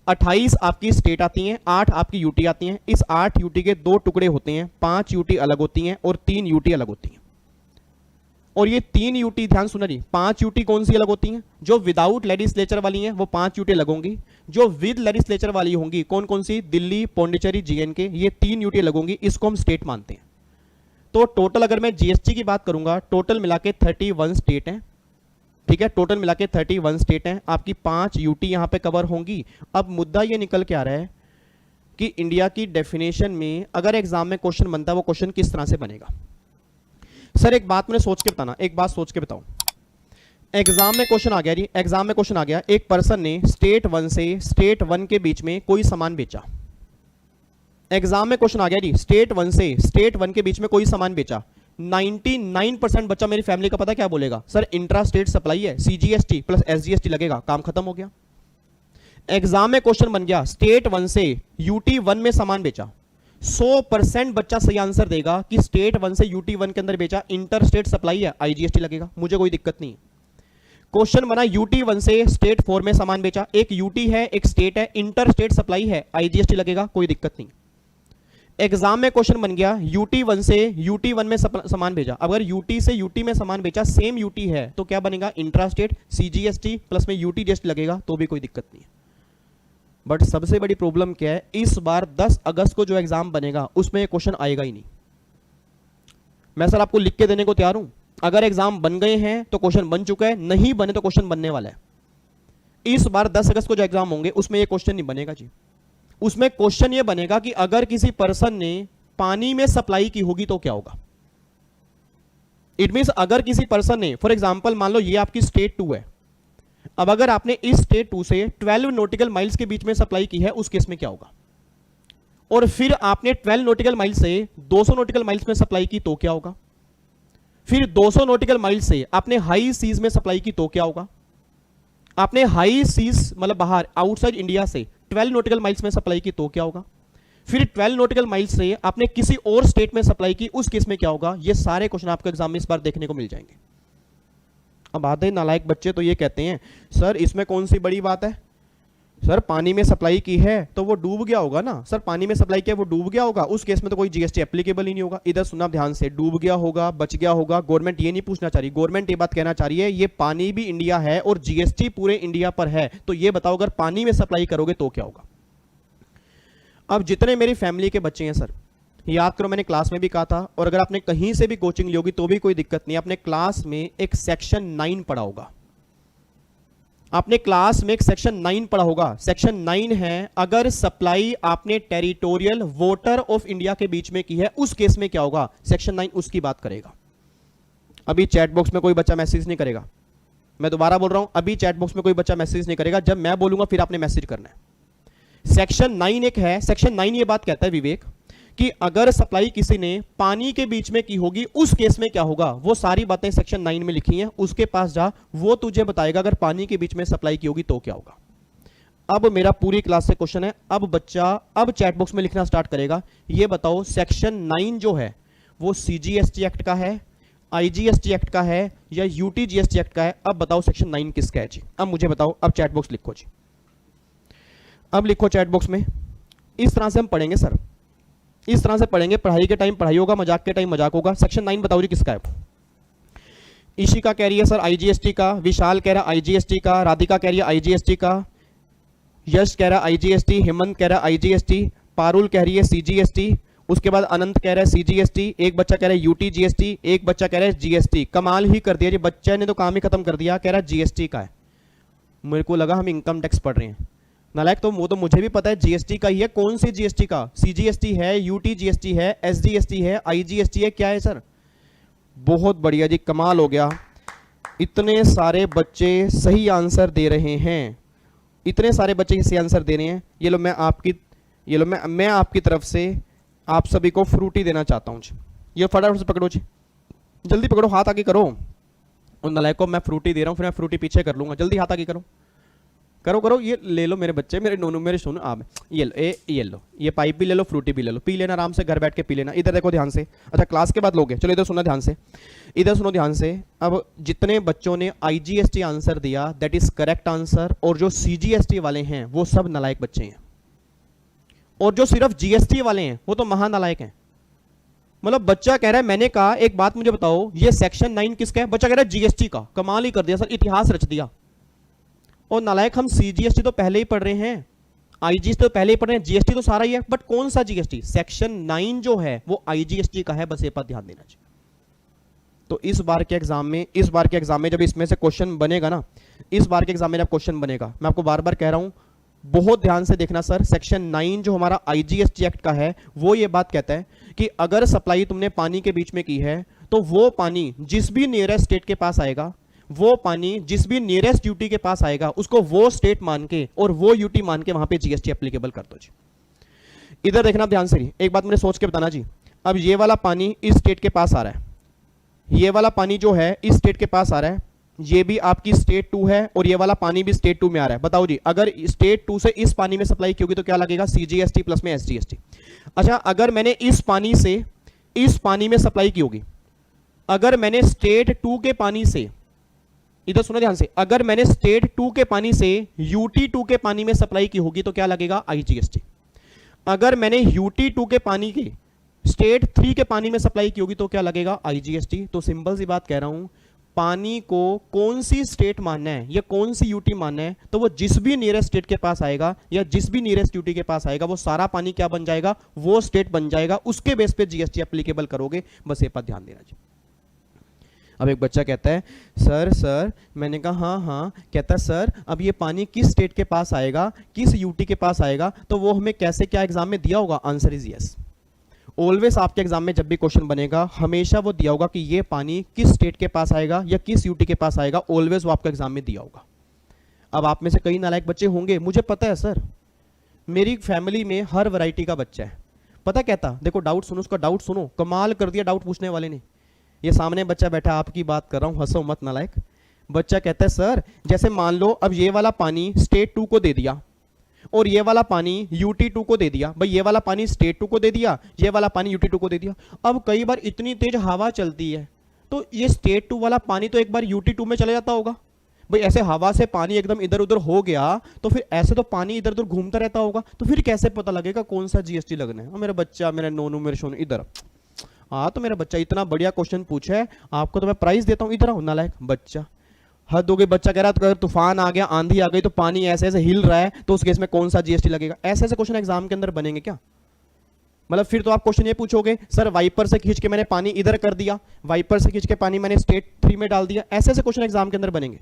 28 आपकी स्टेट आती हैं, 8 आपकी यूटी आती हैं। इस 8 यूटी के 2 टुकड़े होते हैं, 5 यूटी अलग होती हैं और 3 यूटी अलग होती हैं। और ये 3 यूटी, ध्यान सुना जी, 5 यूटी कौन सी अलग होती हैं? जो विदाउट लेजिस्लेचर वाली हैं वो 5 यूटी अलग होंगी। जो विद लेजिस्लेचर वाली होंगी कौन कौन सी? दिल्ली, पौंडीचेरी, जीएनके, ये 3 यूटी अलग होंगी। इसको हम स्टेट मानते हैं। तो टोटल अगर मैं जीएसटी की बात करूंगा, टोटल मिला के 31 स्टेट हैं, ठीक है? टोटल मिला के 31 स्टेट हैं, आपकी 5 यूटी यहां पे कवर होंगी। अब मुद्दा ये निकल के आ रहा है कि इंडिया की डेफिनेशन में अगर एग्जाम में क्वेश्चन बनता है, वो क्वेश्चन किस तरह से बनेगा? सर एक बात मैंने सोच के बताना, एक बात सोच के बताओ। एग्जाम में क्वेश्चन आ गया जी, एग्जाम में क्वेश्चन आ गया, एक पर्सन ने स्टेट 1 से स्टेट 1 के बीच में कोई सामान बेचा। एग्जाम में क्वेश्चन आ गया जी, स्टेट 1 से स्टेट 1 के बीच में कोई सामान बेचा। 99% बच्चा मेरी फैमिली का पता क्या बोलेगा? सर इंट्रा स्टेट सप्लाई है, सीजीएसटी प्लस एसजीएसटी लगेगा, काम खत्म हो गया। एग्जाम में क्वेश्चन बन गया, स्टेट 1 से यूटी 1 में सामान बेचा। 100% बच्चा सही आंसर देगा कि स्टेट 1 से यूटी 1 के अंदर बेचा, इंटर स्टेट सप्लाई है, आईजीएसटी लगेगा, मुझे कोई दिक्कत नहीं है। क्वेश्चन बना यूटी 1 से स्टेट 4 में सामान बेचा, एक यूटी है एक स्टेट है, इंटर स्टेट सप्लाई है, आईजीएसटी लगेगा, कोई दिक्कत नहीं। एग्जाम में क्वेश्चन बन गया, यूटी 1 से यूटी 1 में सामान भेजा। अगर यूटी से यूटी में सामान बेचा, सेम यूटी है, तो क्या बनेगा? इंट्रा स्टेट, सीजीएसटी प्लस में यूटी जीएसटी लगेगा, तो भी कोई दिक्कत नहीं है। बट सबसे बड़ी प्रॉब्लम क्या है, इस बार 10 अगस्त को जो एग्जाम बनेगा उसमें क्वेश्चन आएगा ही नहीं। मैं सर आपको लिख के देने को तैयार हूं, अगर एग्जाम बन गए हैं तो क्वेश्चन बन चुका है, नहीं बने तो क्वेश्चन बनने वाला है। इस बार 10 अगस्त को जो एग्जाम होंगे उसमें ये क्वेश्चन नहीं बनेगा जी। उसमें क्वेश्चन ये बनेगा कि अगर किसी पर्सन ने पानी में सप्लाई की होगी तो क्या होगा। इट मींस अगर किसी पर्सन ने, फॉर एग्जांपल मान लो ये आपकी स्टेट 2 है, अब अगर आपने इस स्टेट 2 से 12 नॉटिकल माइल्स के बीच में सप्लाई की है, उस केस में क्या होगा? और फिर आपने 12 नॉटिकल माइल से 200 नॉटिकल माइल्स में सप्लाई की तो क्या होगा? फिर 200 नॉटिकल माइल से आपने हाई सीज में सप्लाई की तो क्या होगा? आपने हाई सीज मतलब बाहर आउटसाइड इंडिया से 12 नॉटिकल माइल्स में सप्लाई की तो क्या होगा? फिर 12 नॉटिकल माइल्स से आपने किसी और स्टेट में सप्लाई की, उस केस में क्या होगा? ये सारे क्वेश्चन आपको एग्जाम में इस बार देखने को मिल जाएंगे। अब आधे नालायक बच्चे तो ये कहते हैं सर इसमें कौन सी बड़ी बात है, सर पानी में सप्लाई की है तो वो डूब गया होगा ना, सर पानी में सप्लाई किया वो डूब गया होगा, उस केस में तो कोई जीएसटी एप्लीकेबल ही नहीं होगा। इधर सुनना ध्यान से, डूब गया होगा, बच गया होगा, गवर्नमेंट ये नहीं पूछना चाह रही, गवर्नमेंट ये बात कहना चाह रही है ये पानी भी इंडिया है और जीएसटी पूरे इंडिया पर है, तो ये बताओ अगर पानी में सप्लाई करोगे तो क्या होगा। अब जितने मेरी फैमिली के बच्चे हैं सर, याद करो मैंने क्लास में भी कहा था, और अगर आपने कहीं से भी कोचिंग ली होगी तो भी कोई दिक्कत नहीं, आपने क्लास में एक सेक्शन 9 पढ़ा होगा। आपने क्लास में एक सेक्शन 9 पढ़ा होगा, सेक्शन 9 है अगर सप्लाई आपने टेरिटोरियल वाटर ऑफ इंडिया के बीच में की है उस केस में क्या होगा, सेक्शन 9 उसकी बात करेगा। अभी चैट बॉक्स में कोई बच्चा मैसेज नहीं करेगा, मैं दोबारा बोल रहा हूं, अभी चैट बॉक्स में कोई बच्चा मैसेज नहीं करेगा, जब मैं बोलूंगा फिर आपने मैसेज करना है। सेक्शन 9 एक है, सेक्शन 9 ये बात कहता है विवेक कि अगर सप्लाई किसी ने पानी के बीच में की होगी उस केस में क्या होगा, वो सारी बातें सेक्शन 9 में लिखी हैं, उसके पास जा, वो तुझे बताएगा अगर पानी के बीच में सप्लाई की होगी तो क्या होगा। अब मेरा पूरी क्लास से क्वेश्चन है, अब बच्चा अब चैट बॉक्स में लिखना स्टार्ट करेगा, ये बताओ सेक्शन 9 जो है वो सीजीएसटी एक्ट का है, आईजीएसटी एक्ट का है या यूटीजीएसटी एक्ट का है। अब बताओ सेक्शन 9 किसका है जी, अब मुझे बताओ। अब चैट बॉक्स लिखो जी, अब लिखो चैट बॉक्स में। इस तरह से हम पढ़ेंगे सर, इस तरह से पढ़ेंगे, पढ़ाई के टाइम पढ़ाई होगा, मजाक के टाइम मजाक होगा। सेक्शन 9 बताओ जी किसका है। ईशिका कह रही है सर आईजीएसटी का, विशाल कह रहा है आईजीएसटी का, राधिका कह रही है आईजीएसटी का, यश कह रहा है आईजीएसटी, हेमंत कह रहा है आईजीएसटी, पारुल कह रही है सीजीएसटी, उसके बाद अनंत कह रहा है सीजीएसटी, एक बच्चा कह रहा है यूटीजीएसटी, एक बच्चा कह रहा है जीएसटी। कमाल ही कर दिया जी, बच्चे ने तो काम ही खत्म कर दिया, कह रहा है जीएसटी का है। मेरे को लगा हम इनकम टैक्स पढ़ रहे हैं, नालायक, तो वो तो मुझे भी पता है जीएसटी का ही है। कौन सी जीएसटी का, सीजीएसटी है, यूटीजीएसटी है, एसजीएसटी है, आईजीएसटी है, क्या है सर। बहुत बढ़िया जी, कमाल हो गया, इतने सारे बच्चे सही आंसर दे रहे हैं, इतने सारे बच्चे सही आंसर दे रहे हैं। ये लो मैं आपकी, ये लो मैं आपकी तरफ से आप सभी को फ्रूटी देना चाहता हूँ जी। ये फटाफट से पकड़ो जी, जल्दी पकड़ो, हाथ आगे करो। उन नालायक को मैं फ्रूटी दे रहा हूँ, फिर मैं फ्रूटी पीछे कर लूंगा, जल्दी हाथ आगे करो, करो करो। ये ले लो मेरे बच्चे, मेरे नोनू, मेरे सोनू, आप ये लो, ये लो, ये पाइप भी ले लो, फ्रूटी भी ले लो, पी लेना आराम से, घर बैठ के पी लेना। इधर देखो ध्यान से, अच्छा क्लास के बाद लोगे, चलो इधर सुनो ध्यान से, इधर सुनो ध्यान से। अब जितने बच्चों ने आईजीएसटी आंसर दिया दैट इज करेक्ट आंसर, और जो सीजीएसटी वाले हैं वो सब नालायक बच्चे हैं, और जो सिर्फ जीएसटी वाले हैं वो तो महानालायक हैं। मतलब बच्चा कह रहा है, मैंने कहा एक बात मुझे बताओ, ये सेक्शन 9 किसका है, बच्चा कह रहा है जीएसटी का। कमाल ही कर दिया सर, इतिहास रच दिया। और नालायक, हम सीजीएसटी तो पहले ही पढ़ रहे हैं, आईजीएसटी तो पहले ही पढ़ रहे हैं, जीएसटी तो सारा ही है, बट कौन सा जीएसटी, सेक्शन 9 जो है वो आईजीएसटी का है, बस ये पर ध्यान देना चाहिए। तो इस बार के एग्जाम में जब इसमें से क्वेश्चन बनेगा ना, इस बार के एग्जाम में जब क्वेश्चन बनेगा, मैं आपको बार बार कह रहा हूं, बहुत ध्यान से देखना सर। सेक्शन 9 जो हमारा आईजीएसटी एक्ट का है वो ये बात कहता है कि अगर सप्लाई तुमने पानी के बीच में की है तो वो पानी जिस भी नियरेस्ट स्टेट के पास आएगा, वो पानी जिस भी नियरेस्ट यूटी के पास आएगा, उसको वो स्टेट मान के और वो यूटी मान के वहां पे जीएसटी एप्लीकेबल कर दो जी। इधर देखना ध्यान से, एक बात मुझे सोच के बताना जी। अब ये वाला पानी इस स्टेट के पास आ रहा है, ये वाला पानी जो है इस स्टेट के पास आ रहा है, ये भी आपकी स्टेट 2 है, और ये वाला पानी भी स्टेट 2 में आ रहा है। बताओ जी, अगर स्टेट 2 से इस पानी में सप्लाई की होगी तो क्या लगेगा, सीजीएसटी प्लस में एसजीएसटी। अच्छा, अगर मैंने इस पानी से इस पानी में सप्लाई की होगी, अगर मैंने स्टेट 2 के पानी से, इधर सुनो ध्यान से, अगर मैंने स्टेट 2 के पानी से यूटी 2 के पानी में सप्लाई की होगी तो क्या लगेगा, आईजीएसटी। अगर मैंने यूटी 2 के पानी के स्टेट 3 के पानी में सप्लाई की होगी तो क्या लगेगा, आईजीएसटी। तो सिंपल सी बात कह रहा हूं, पानी को कौन सी स्टेट मानना है या कौन सी यूटी मानना है, तो वो जिस भी नियरेस्ट स्टेट के पास आएगा या जिस भी नियरेस्ट यूटी के पास आएगा, वो सारा पानी क्या बन जाएगा, वो स्टेट बन जाएगा, उसके बेस पे जीएसटी एप्लीकेबल करोगे, बस ये पर ध्यान देना जी। अब एक बच्चा कहता है, सर मैंने कहा हाँ हाँ, कहता है सर अब ये पानी किस स्टेट के पास आएगा, किस यूटी के पास आएगा, तो वो हमें कैसे क्या एग्जाम में दिया होगा, आंसर इज यस। ऑलवेज आपके एग्जाम में जब भी क्वेश्चन बनेगा हमेशा वो दिया होगा कि ये पानी किस स्टेट के पास आएगा या किस यूटी के पास आएगा, ऑलवेज वो आपका एग्जाम में दिया होगा। अब आप में से कई नालायक बच्चे होंगे, मुझे पता है सर, मेरी फैमिली में हर वैरायटी का बच्चा है। पता कहता, देखो डाउट सुनो, उसका डाउट सुनो, कमाल कर दिया डाउट पूछने वाले ने। ये सामने बच्चा बैठा, आपकी बात कर रहा हूं, हंसो मत नालायक। बच्चा कहता है सर जैसे मान लो अब ये वाला पानी स्टेट 2 को दे दिया और ये वाला पानी यूटी 2 को दे दिया, भाई ये वाला पानी स्टेट 2 को दे दिया, ये वाला पानी यूटी 2 को दे दिया। अब कई बार इतनी तेज हवा चलती है तो ये स्टेट 2 वाला पानी तो एक बार यूटी 2 में चला जाता होगा। भाई ऐसे हवा से पानी एकदम इधर उधर हो गया तो फिर ऐसे तो पानी इधर उधर घूमता रहता होगा, तो फिर कैसे पता लगेगा कौन सा जीएसटी लगना है। मेरा बच्चा, मेरा नोनू, मेरे सोनू, इधर हाँ, तो मेरा बच्चा इतना बढ़िया क्वेश्चन पूछा है, आपको तो मैं प्राइज देता हूँ, इधर आओ नालायक बच्चा। हद हो गई, बच्चा कह रहा है अगर तूफान आ गया, आंधी आ गई तो पानी ऐसे ऐसे हिल रहा है तो उस केस में कौन सा जीएसटी लगेगा। ऐसे ऐसे क्वेश्चन एग्जाम के अंदर बनेंगे क्या? मतलब फिर तो आप क्वेश्चन ये पूछोगे सर वाइपर से खींच के मैंने पानी इधर कर दिया, वाइपर से खींच के पानी मैंने स्टेट 3 में डाल दिया, ऐसे ऐसे क्वेश्चन एग्जाम के अंदर बनेंगे।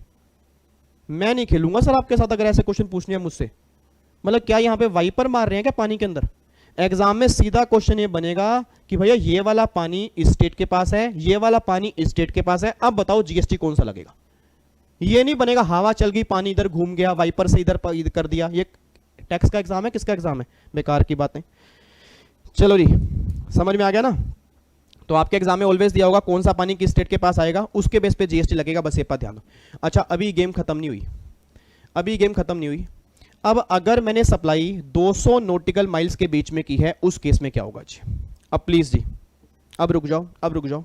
मैं नहीं खेलूंगा सर आपके साथ अगर ऐसे क्वेश्चन पूछने हैं मुझसे। मतलब क्या यहां पे वाइपर मार रहे हैं क्या पानी के अंदर? एग्जाम में सीधा क्वेश्चन ये बनेगा कि भैया ये वाला पानी इस स्टेट के पास है, ये वाला पानी इस स्टेट के पास है, अब बताओ जीएसटी कौन सा लगेगा। ये नहीं बनेगा हवा चल गई पानी इधर घूम गया वाइपर से इधर कर दिया। ये टैक्स का एग्जाम है, किसका एग्जाम है? बेकार की बातें। चलो जी, समझ में आ गया ना? तो आपके एग्जाम में ऑलवेज दिया होगा कौन सा पानी किस स्टेट के पास आएगा, उसके बेस पे जीएसटी लगेगा, बस ये पर ध्यान दो। अच्छा, अभी गेम खत्म नहीं हुई, अभी गेम खत्म नहीं हुई। अब अगर मैंने सप्लाई 200 नॉटिकल माइल्स के बीच में की है, उस केस में क्या होगा जी? अब प्लीज जी, अब रुक जाओ, अब रुक जाओ,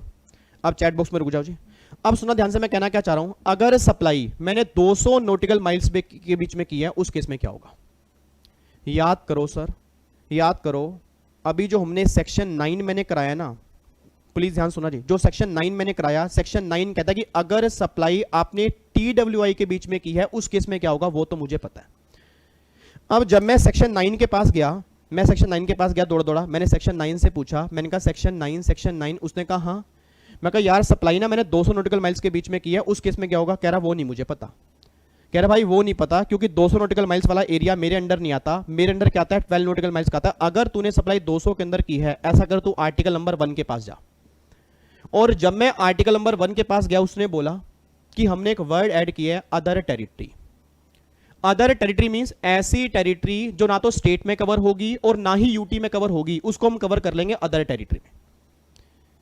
अब चैट बॉक्स में रुक जाओ जी। अब सुना ध्यान से, मैं कहना क्या चाह रहा हूं, अगर सप्लाई मैंने 200 नॉटिकल माइल्स के बीच में की है, उस केस में क्या होगा? याद करो सर, याद करो। अभी जो हमने सेक्शन 9 मैंने कराया ना, प्लीज ध्यान सुना जी, जो सेक्शन 9 मैंने कराया, सेक्शन 9 कहता है कि अगर सप्लाई आपने TWI के बीच में की है, उस केस में क्या होगा वो तो मुझे पता है। अब जब मैं सेक्शन 9 के पास गया, मैं सेक्शन 9 के पास गया दौड़ा दौड़ा, मैंने सेक्शन 9 से पूछा, मैंने कहा सेक्शन 9 सेक्शन 9, उसने कहा हाँ। मैं कहा यार सप्लाई ना मैंने 200 नॉटिकल माइल्स के बीच में की है, उस केस में क्या होगा? कह रहा वो नहीं मुझे पता। कह रहा भाई वो नहीं पता क्योंकि 200 नॉटिकल माइल्स वाला एरिया मेरे अंडर नहीं आता, मेरे अंडर क्या आता है? 12 नॉटिकल माइल्स का आता है। अगर तूने सप्लाई 200 के अंदर की है, ऐसा कर तू आर्टिकल नंबर 1 के पास जा। और जब मैं आर्टिकल नंबर 1 के पास गया, उसने बोला कि हमने एक वर्ड ऐड किया है, other territory. Other territory means ऐसी टेरिटरी जो ना तो स्टेट में कवर होगी और ना ही यूटी में कवर होगी, उसको हम कवर कर लेंगे अदर टेरिटरी में।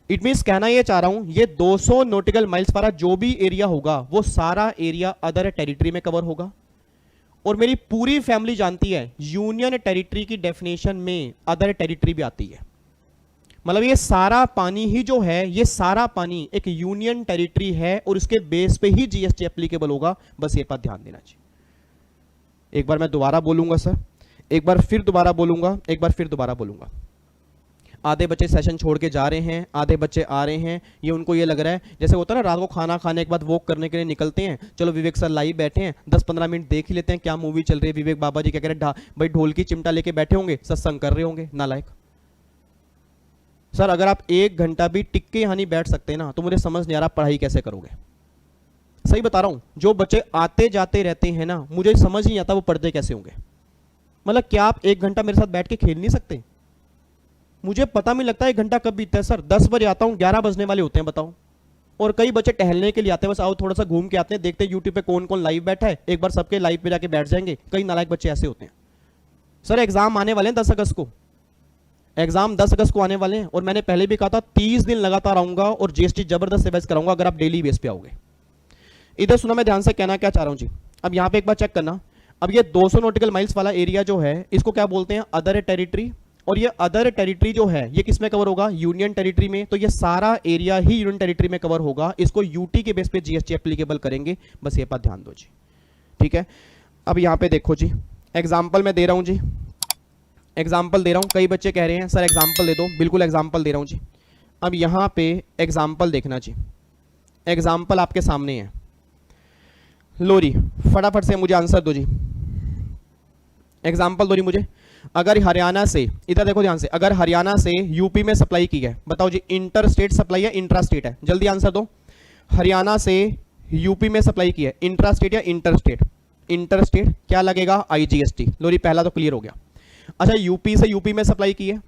इट मींस कहना ये चाह रहा हूं, ये 200 नॉटिकल माइल्स वाला जो भी एरिया होगा, वो सारा एरिया अदर टेरिटरी में कवर होगा। और मेरी पूरी फैमिली जानती है यूनियन टेरिटरी की डेफिनेशन में अदर टेरिटरी भी आती है। मतलब ये सारा पानी ही जो है, ये सारा पानी एक यूनियन टेरिटरी है और उसके बेस पे ही जीएसटी एप्लीकेबल होगा, बस ये पर ध्यान देना चाहिए। एक बार मैं दोबारा बोलूंगा सर, एक बार फिर दोबारा बोलूंगा, एक बार फिर दोबारा बोलूंगा। आधे बच्चे सेशन छोड़ के जा रहे हैं, आधे बच्चे आ रहे हैं, ये उनको ये लग रहा है जैसे होता है ना, रात को खाना खाने के बाद वॉक करने के लिए निकलते हैं, चलो विवेक सर लाइव बैठे हैं, 10-15 मिनट देख ही लेते हैं क्या मूवी चल रही है। विवेक बाबा जी क्या कह रहे हैं, भाई ढोल की चिमटा लेके बैठे होंगे, सत्संग कर रहे होंगे, नालायक। सर अगर आप 1 घंटा भी टिक के यहां नहीं बैठ सकते ना, तो मुझे समझ नहीं आ रहा पढ़ाई कैसे करोगे। सही बता रहा हूं, जो बच्चे आते जाते रहते हैं ना, मुझे समझ नहीं आता वो पढ़ते कैसे होंगे। मतलब क्या आप 1 घंटा मेरे साथ बैठ के खेल नहीं सकते? मुझे पता नहीं लगता 1 घंटा कब बीतता है सर। 10 बजे आता हूं, 11 बजने वाले होते हैं, बताओ। और कई बच्चे टहलने के लिए आते हैं, बस आओ थोड़ा सा घूम के आते हैं, देखते हैं यूट्यूब पे कौन कौन लाइव बैठा है, एक बार सबके लाइव पे जाके बैठ जाएंगे। कई नालायक बच्चे ऐसे होते हैं। सर एग्जाम आने वाले हैं 10 अगस्त को, एग्जाम 10 अगस्त को आने वाले हैं, और मैंने पहले भी कहा था 30 दिन लगातार आऊंगा और जीएसटी जबरदस्त रिवाइज कराऊंगा अगर आप डेली बेस पे आओगे। इधर सुना, मैं ध्यान से कहना क्या चाह रहा हूं जी। अब यहां पे एक बार चेक करना, अब ये 200 नॉटिकल माइल्स वाला एरिया जो है, इसको क्या बोलते हैं? Other territory. और ये अदर टेरिटरी जो है, ये किस में कवर होगा? यूनियन टेरिटरी में। तो ये सारा एरिया ही यूनियन टेरिटरी में कवर होगा, इसको यूटी के बेस पे जीएसटी एप्लीकेबल करेंगे, बस ये पर ध्यान दो जी। ठीक है, अब यहां पे देखो जी, एग्जाम्पल मैं दे रहा हूं जी, एग्जाम्पल दे रहा हूं। कई बच्चे कह रहे हैं सर एग्जाम्पल दे दो, बिल्कुल एग्जाम्पल दे रहा हूं जी। अब यहां पे एग्जाम्पल देखना जी, एग्जाम्पल आपके सामने है। लो जी, फटाफट से मुझे आंसर दो जी, एग्जाम्पल दो जी मुझे। अगर हरियाणा से, इधर देखो ध्यान से, अगर हरियाणा से यूपी में सप्लाई की है, बताओ जी इंटर स्टेट सप्लाई है इंट्रा स्टेट है? जल्दी आंसर दो। हरियाणा से यूपी में सप्लाई की है, इंट्रा स्टेट या इंटर स्टेट? इंटर स्टेट, क्या लगेगा? आईजीएसटी। लो जी, पहला तो क्लियर हो गया। अच्छा, यूपी से यूपी में सप्लाई की है,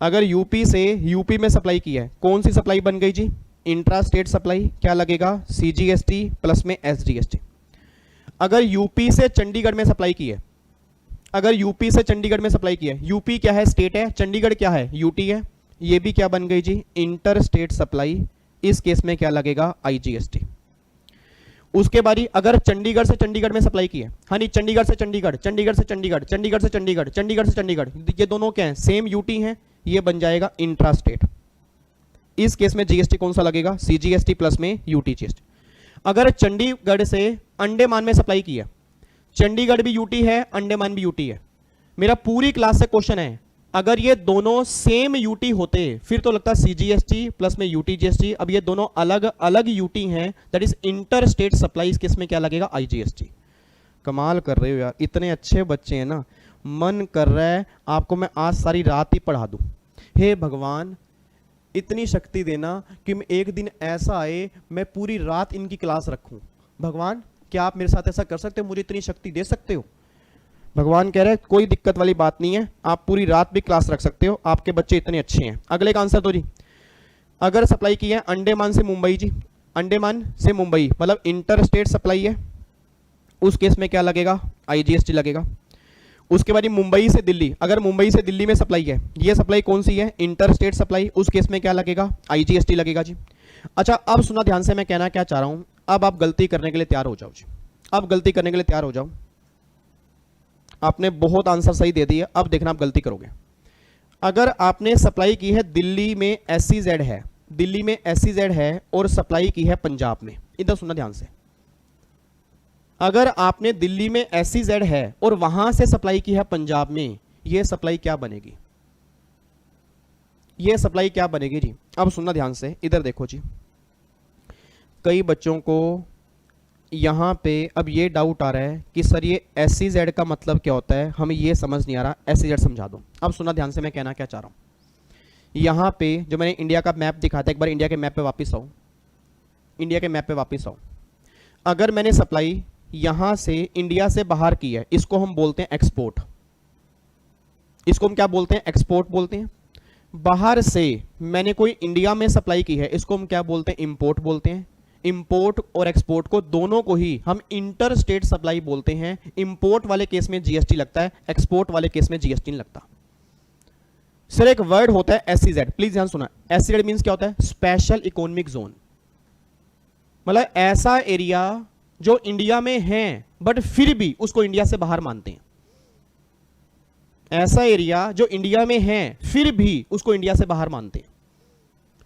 अगर यूपी से यूपी में सप्लाई की है, कौन सी सप्लाई बन गई जी? इंट्रा स्टेट सप्लाई, क्या लगेगा? सीजीएसटी प्लस में एसजीएसटी। अगर यूपी से चंडीगढ़ में सप्लाई की है, अगर यूपी से चंडीगढ़ में सप्लाई की है, यूपी क्या है? स्टेट है, चंडीगढ़ क्या है? यूटी है, ये भी क्या बन गई जी? Inter state supply. इस केस में क्या लगेगा? आईजीएसटी। उसके बाद अगर चंडीगढ़ से चंडीगढ़ में सप्लाई की है, हाँ नहीं, चंडीगढ़ से चंडीगढ़, चंडीगढ़ से चंडीगढ़, चंडीगढ़ से चंडीगढ़, चंडीगढ़ से चंडीगढ़, ये दोनों क्या है? सेम यूटी है, ये बन जाएगा इंट्रा स्टेट। इस केस में जीएसटी कौन सा लगेगा? सीजीएसटी प्लस में यूटी जीएसटी। अगर चंडीगढ़ से अंडमान में सप्लाई की है, चंडीगढ़ भी यूटी है, अंडमान भी यूटी है, मेरा पूरी क्लास से क्वेश्चन है, अगर ये दोनों सेम यूटी होते फिर तो लगता सीजीएसटी प्लस में यूटी जीएसटी। अब ये दोनों अलग अलग यूटी हैं, that is inter state supply. इस केस में क्या लगेगा? आईजीएसटी। कमाल कर रहे हो यार, इतने अच्छे बच्चे हैं ना, मन कर रहा है आपको मैं आज सारी रात ही पढ़ा दूं। हे भगवान, इतनी शक्ति देना कि मैं एक दिन ऐसा आए मैं पूरी रात इनकी क्लास रखूं। भगवान क्या आप मेरे साथ ऐसा कर सकते हो, मुझे इतनी शक्ति दे सकते हो? भगवान कह रहे हैं कोई दिक्कत वाली बात नहीं है, आप पूरी रात भी क्लास रख सकते हो, आपके बच्चे इतने अच्छे हैं। अगले का आंसर दो जी। अगर सप्लाई की है अंडमान से मुंबई जी, अंडमान से मुंबई मतलब इंटर स्टेट सप्लाई है, उस केस में क्या लगेगा? आईजीएसटी लगेगा। उसके बाद मुंबई से दिल्ली, अगर मुंबई से दिल्ली में सप्लाई है, ये सप्लाई कौन सी है? इंटर स्टेट सप्लाई, उस केस में क्या लगेगा? आईजीएसटी लगेगा जी। अच्छा अब सुना ध्यान से, मैं कहना क्या चाह रहा हूं, अब आप गलती करने के लिए तैयार हो जाओ जी, अब गलती करने के लिए तैयार हो जाओ। आपने बहुत आंसर सही दे दिए, अब देखना आप गलती करोगे। अगर आपने सप्लाई की है दिल्ली में एसईजेड है, दिल्ली में एसईजेड है और सप्लाई की है पंजाब में, इधर सुनना ध्यान से। अगर आपने दिल्ली में एसईजेड है और वहां से सप्लाई की है पंजाब में, यह सप्लाई क्या बनेगी? यह सप्लाई क्या बनेगी जी? अब सुनना ध्यान से, इधर देखो जी। कई बच्चों को यहां पे अब ये डाउट आ रहा है कि सर ये एसईजेड का मतलब क्या होता है, हमें ये समझ नहीं आ रहा, एसईजेड समझा दो। अब सुनना ध्यान से, मैं कहना क्या चाह रहा हूं। यहां पे जो मैंने इंडिया का मैप दिखाया था, एक बार इंडिया के मैप पे वापस आओ, इंडिया के मैप पे वापस आओ। अगर मैंने सप्लाई यहां से इंडिया से बाहर की है, इसको हम बोलते हैं एक्सपोर्ट, इसको हम क्या बोलते हैं? एक्सपोर्ट बोलते हैं। बाहर से मैंने कोई इंडिया में सप्लाई की है, इसको हम क्या बोलते हैं? इंपोर्ट बोलते हैं। इंपोर्ट और एक्सपोर्ट को दोनों को ही हम इंटर स्टेट सप्लाई बोलते हैं। इंपोर्ट वाले केस में जीएसटी लगता है, एक्सपोर्ट वाले केस में जीएसटी नहीं लगता। सर एक वर्ड होता है एसईजेड, प्लीज ध्यान सुना। एसईजेड मींस क्या होता है? स्पेशल इकोनॉमिक जोन, मतलब ऐसा एरिया जो इंडिया में है बट फिर भी उसको इंडिया से बाहर मानते हैं। ऐसा एरिया जो इंडिया में है फिर भी उसको इंडिया से बाहर मानते हैं।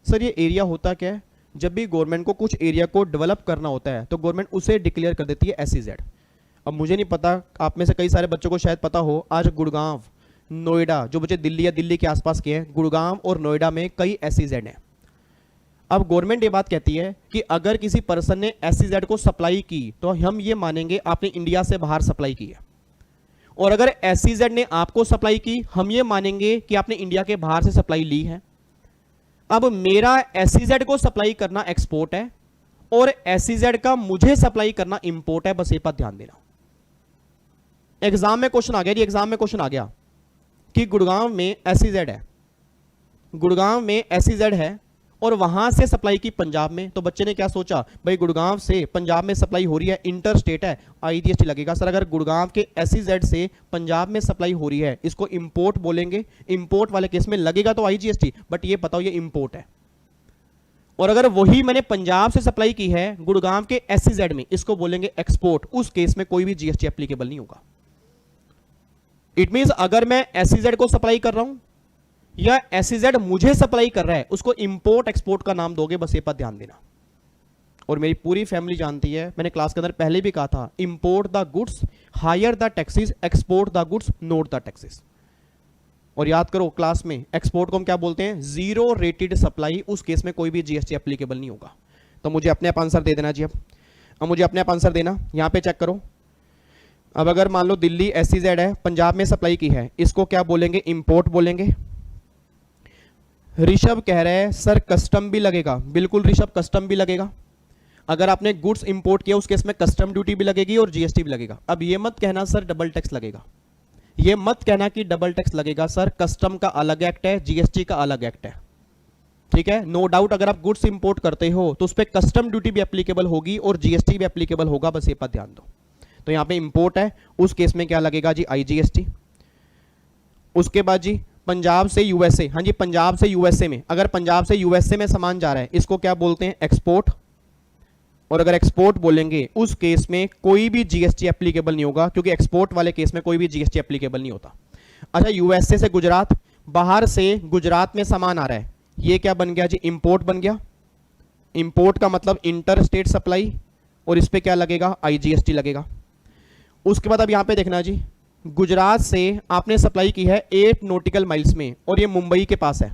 सर ये एरिया होता क्या है? जब भी गवर्नमेंट को कुछ एरिया को डेवलप करना होता है तो गवर्नमेंट उसे डिक्लेयर कर देती है एसईजेड। अब मुझे नहीं पता, आप में से कई सारे बच्चों को शायद पता हो, आज गुड़गांव, नोएडा, जो बच्चे दिल्ली या दिल्ली के आसपास के हैं, गुड़गांव और नोएडा में कई एसईजेड हैं। अब गवर्नमेंट ये बात कहती है कि अगर किसी पर्सन ने एसईजेड को सप्लाई की तो हम ये मानेंगे आपने इंडिया से बाहर सप्लाई की है, और अगर एसईजेड ने आपको सप्लाई की हम ये मानेंगे कि आपने इंडिया के बाहर से सप्लाई ली है। अब मेरा एसईजेड को सप्लाई करना एक्सपोर्ट है और एसईजेड का मुझे सप्लाई करना इंपोर्ट है, बस ये बात ध्यान देना। एग्जाम में क्वेश्चन आ गया जी, एग्जाम में क्वेश्चन आ गया कि गुड़गांव में एसईजेड है, गुड़गांव में एसईजेड है और वहां से सप्लाई की पंजाब में, तो बच्चे ने क्या सोचा, भाई गुड़गांव से पंजाब में सप्लाई हो रही है, इंटर स्टेट है, आईजीएसटी लगेगा। सर अगर गुड़गांव के एसईजेड से पंजाब में सप्लाई हो रही है, इसको इंपोर्ट बोलेंगे, इंपोर्ट वाले केस में लगेगा तो आईजीएसटी, बट ये बताओ ये इंपोर्ट है। और अगर वही मैंने पंजाब से सप्लाई की है गुड़गांव के एसईजेड में, इसको बोलेंगे एक्सपोर्ट, उस केस में कोई भी जीएसटी एप्लीकेबल नहीं होगा। इट मींस अगर मैं एसईजेड को सप्लाई कर रहा हूं या एसईजेड मुझे सप्लाई कर रहा है, उसको इंपोर्ट एक्सपोर्ट का नाम दोगे, बस ये पर ध्यान देना। और मेरी पूरी फैमिली जानती है, मैंने क्लास के अंदर पहले भी कहा था, import the goods higher the taxes, export the goods not the taxes. और याद करो क्लास में एक्सपोर्ट को हम क्या बोलते हैं? जीरो रेटेड सप्लाई, उस केस में कोई भी जीएसटी एप्लीकेबल नहीं होगा। तो मुझे अपने आप आंसर दे देना जी। अब मुझे अपने आप आंसर देना, यहां पे चेक करो। अब अगर मान लो दिल्ली एसईजेड है, पंजाब में सप्लाई की है, इसको क्या बोलेंगे? इंपोर्ट बोलेंगे। ऋषभ कह रहे हैं सर कस्टम भी लगेगा, बिल्कुल ऋषभ कस्टम भी लगेगा। अगर आपने गुड्स इंपोर्ट किया उस केस में कस्टम ड्यूटी भी लगेगी और जीएसटी भी लगेगा। अब ये मत कहना सर डबल टैक्स लगेगा, ये मत कहना कि डबल टैक्स लगेगा। सर कस्टम का अलग एक्ट है, जीएसटी का अलग एक्ट है, ठीक है। नो डाउट अगर आप गुड्स इंपोर्ट करते हो तो उस पर कस्टम ड्यूटी भी एप्लीकेबल होगी और जीएसटी भी एप्लीकेबल होगा, बस ये पर ध्यान दो। तो यहां पे इंपोर्ट है, उस केस में क्या लगेगा जी? आईजीएसटी। उसके बाद जी पंजाब से यूएसए, हाँ जी पंजाब से यूएसए में, अगर पंजाब से यूएसए में सामान जा रहा है, इसको क्या बोलते हैं? एक्सपोर्ट। और अगर एक्सपोर्ट बोलेंगे उस केस में कोई भी जीएसटी एप्लीकेबल नहीं होगा, क्योंकि एक्सपोर्ट वाले केस में कोई भी जीएसटी एप्लीकेबल नहीं होता। अच्छा यूएसए से गुजरात, बाहर से गुजरात में सामान आ रहा है, ये क्या बन गया जी? इंपोर्ट बन गया। इंपोर्ट का मतलब इंटर स्टेट सप्लाई, और इस पर क्या लगेगा? आईजीएसटी लगेगा। उसके बाद अब यहां पे देखना जी, गुजरात से आपने सप्लाई की है 8 नॉटिकल माइल्स में और ये मुंबई के पास है।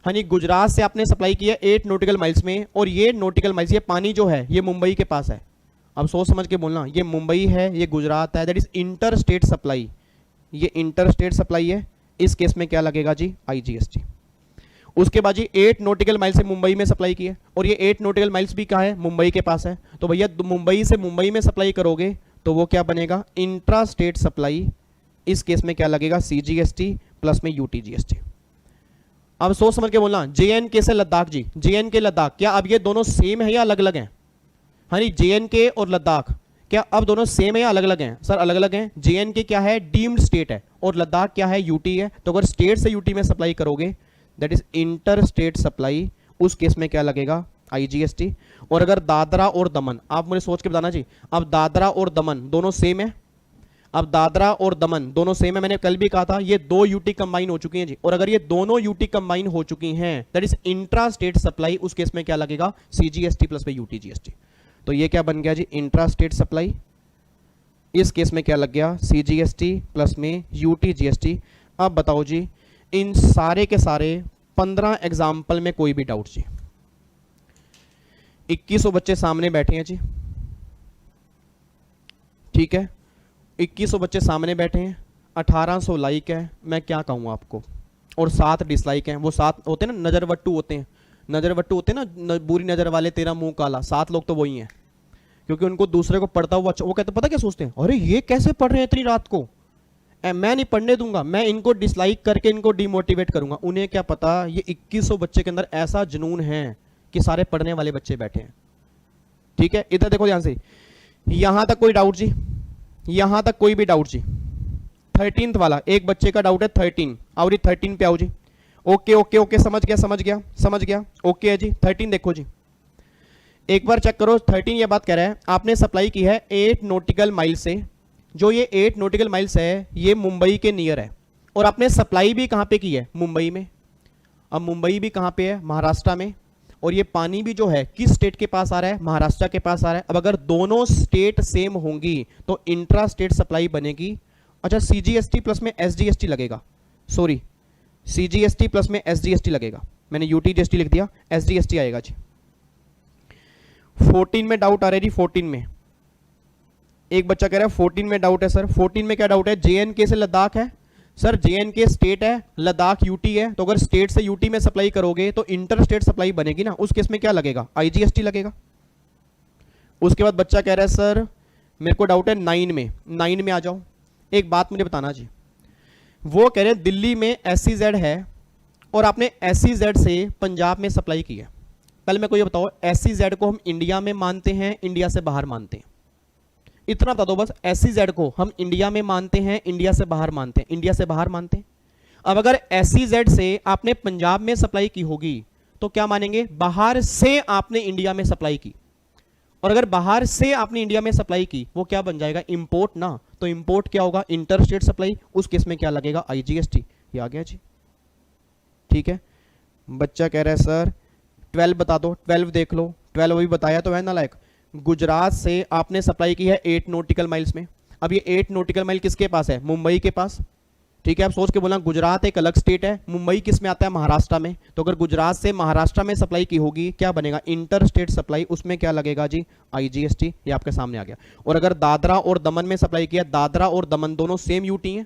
हाँ जी गुजरात से आपने सप्लाई की है 8 नॉटिकल माइल्स में और ये नॉटिकल माइल्स, ये पानी जो है ये मुंबई के पास है। अब सोच समझ के बोलना, ये मुंबई है, ये गुजरात है, that is inter state supply, ये इंटर स्टेट सप्लाई है। इस केस में क्या लगेगा जी? आईजीएसटी। उसके बाद जी 8 नॉटिकल माइल से मुंबई में सप्लाई की है, और ये 8 नॉटिकल माइल्स भी कहाँ है, मुंबई के पास है। तो भैया मुंबई से मुंबई में सप्लाई करोगे तो वो क्या बनेगा, इंट्रा स्टेट सप्लाई। इस केस में क्या लगेगा, CGST प्लस में UTGST। अब सोच समझ के बोलना, JNK से लद्दाख जी, JNK लद्दाख, क्या अब ये दोनों सेम है या अलग अलग हैं? हाँ जी, JNK और लद्दाख क्या अब दोनों सेम है या अलग अलग हैं? सर अलग अलग हैं। JNK क्या है, डीम्ड स्टेट है, और लद्दाख क्या है, UT है। तो अगर स्टेट से UT में सप्लाई करोगे that is inter state supply, उस केस में क्या लगेगा, IGST। और अगर दादरा और दमन, आप मुझे सोच के बताना जी, अब दादरा और दमन दोनों सेम है, अब दादरा और दमन दोनों सेम है, मैंने कल भी कहा था ये 2 UT कंबाइन हो चुकी हैं जी, और अगर ये दोनों UT कंबाइन हो चुकी हैं that is intra state supply, उस केस में क्या लगेगा, CGST प्लस में UTGST। तो ये क्या बन गया जी, इंट्रा स्टेट सप्लाई। इस केस में क्या लग गया, CGST प्लस में UTGST। अब बताओ जी, इन सारे के सारे 15 एग्जाम्पल में कोई भी डाउट जी? 2100 बच्चे सामने बैठे हैं जी, ठीक है, 2100 बच्चे सामने बैठे हैं, 1800 लाइक है, मैं क्या कहूँ आपको, और 7 डिसलाइक हैं। वो 7 होते हैं ना, नजरवट्टू होते हैं, नजरवट्टू होते हैं ना, बुरी नजर वाले, तेरा मुंह काला, 7 लोग तो वही हैं, क्योंकि उनको दूसरे को पढ़ता हुआ अच्छा, वो कहते पता क्या सोचते हैं, अरे ये कैसे पढ़ रहे हैं इतनी रात को, मैं नहीं पढ़ने दूंगा, मैं इनको डिसलाइक करके इनको डिमोटिवेट करूंगा। उन्हें क्या पता ये 2100 बच्चे के अंदर ऐसा जुनून है कि सारे पढ़ने वाले बच्चे बैठे हैं। ठीक है, इधर देखो ध्यान से, यहां तक कोई डाउट जी, यहां तक कोई भी डाउट जी? 13th वाला एक बच्चे का डाउट है 13, और 13 पे आओ जी। ओके ओके ओके, समझ गया समझ गया समझ गया, ओके है जी। 13 देखो जी, एक बार चेक करो। 13 ये बात कह रहा है आपने सप्लाई की है 8 नॉटिकल माइल से, जो ये 8 नॉटिकल माइल्स है ये मुंबई के नियर है, और आपने सप्लाई भी कहां पे की है, मुंबई में। अब मुंबई भी कहां पे है, महाराष्ट्र में, और ये पानी भी जो है किस स्टेट के पास आ रहा है, महाराष्ट्र के पास आ रहा है। अब अगर दोनों स्टेट सेम होंगी तो इंट्रा स्टेट सप्लाई बनेगी। अच्छा, CGST प्लस में SGST लगेगा, सॉरी CGST प्लस में SGST लगेगा, मैंने UTGST लिख दिया, SGST आएगा जी। 14 में डाउट आ रहा है जी, 14 में एक बच्चा कह रहा है 14 में डाउट है सर। 14 में क्या डाउट है, JNK से लद्दाख है सर, JNK स्टेट है, लद्दाख UT है, तो अगर स्टेट से UT में सप्लाई करोगे तो इंटर स्टेट सप्लाई बनेगी ना, उस केस में क्या लगेगा, IGST लगेगा। उसके बाद बच्चा कह रहा है सर मेरे को डाउट है 9 में, 9 में आ जाओ। एक बात मुझे बताना जी, वो कह रहे हैं दिल्ली में SEZ है और आपने SEZ से पंजाब में सप्लाई की है। पहले मेरे को ये बताओ, SEZ को हम इंडिया में मानते हैं, इंडिया से बाहर मानते हैं? इतना बता दो बस, SEZ को हम इंडिया में मानते हैं, इंडिया से बाहर मानते हैं? इंडिया से बाहर मानते हैं। अब अगर SEZ से आपने पंजाब में सप्लाई की होगी तो क्या मानेंगे, बाहर से आपने इंडिया में सप्लाई की। और अगर बाहर से आपने इंडिया में सप्लाई की वो क्या बन जाएगा, इंपोर्ट ना। तो इंपोर्ट क्या होगा, इंटर स्टेट सप्लाई, उस केस में क्या लगेगा, IGST। ये आ गया जी, ठीक है। बच्चा कह रहा है सर 12 बता दो, 12 देख लो, 12 अभी बताया तो है ना लायक। गुजरात से आपने सप्लाई की है 8 नॉटिकल माइल्स में। अब ये 8 नॉटिकल माइल किसके पास है, मुंबई के पास, ठीक है। आप सोच के बोला गुजरात एक अलग स्टेट है, मुंबई किस में आता है, महाराष्ट्र में। तो अगर गुजरात से महाराष्ट्र में सप्लाई की होगी क्या बनेगा, इंटर स्टेट सप्लाई, उसमें क्या लगेगा जी, IGST। ये आपके सामने आ गया। और अगर दादरा और दमन में सप्लाई किया, दादरा और दमन दोनों सेम UT हैं,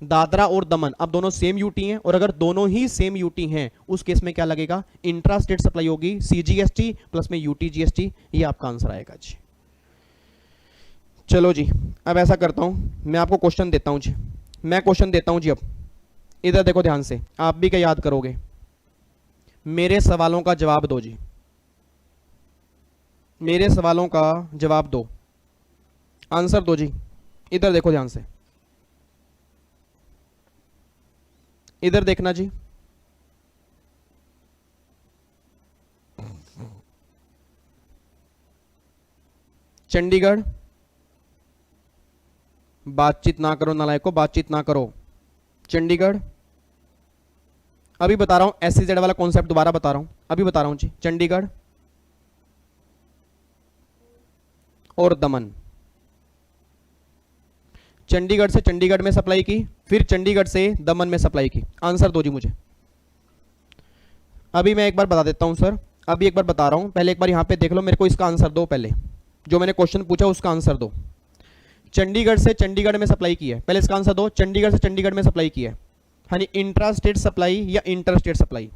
दादरा और दमन अब दोनों सेम UT हैं, और अगर दोनों ही सेम UT हैं उस केस में क्या लगेगा, इंट्रा स्टेट सप्लाई होगी, CGST प्लस में UTGST। ये आपका आंसर आएगा जी। चलो जी, अब ऐसा करता हूं, मैं आपको क्वेश्चन देता हूं जी, मैं क्वेश्चन देता हूं जी। अब इधर देखो ध्यान से, आप भी क्या याद करोगे, मेरे सवालों का जवाब दो जी, मेरे सवालों का जवाब दो, आंसर दो जी। इधर देखो ध्यान से, इधर देखना जी। चंडीगढ़, बातचीत ना करो नालायकों, बातचीत ना करो। चंडीगढ़, अभी बता रहा हूं, SEZ वाला कॉन्सेप्ट दोबारा बता रहा हूं, अभी बता रहा हूं जी। चंडीगढ़ और दमन, चंडीगढ़ से चंडीगढ़ में सप्लाई की, फिर चंडीगढ़ से दमन में सप्लाई की। आंसर दो जी मुझे। अभी मैं एक बार बता देता हूं सर, अभी एक बार बता रहा हूं, पहले एक बार यहां पे देख लो, मेरे को इसका आंसर दो, पहले जो मैंने क्वेश्चन पूछा उसका आंसर दो। चंडीगढ़ से चंडीगढ़ में सप्लाई की है, पहले इसका आंसर दो। चंडीगढ़ से चंडीगढ़ में सप्लाई की है, यानी इंट्रा स्टेट सप्लाई या इंटर स्टेट सप्लाई,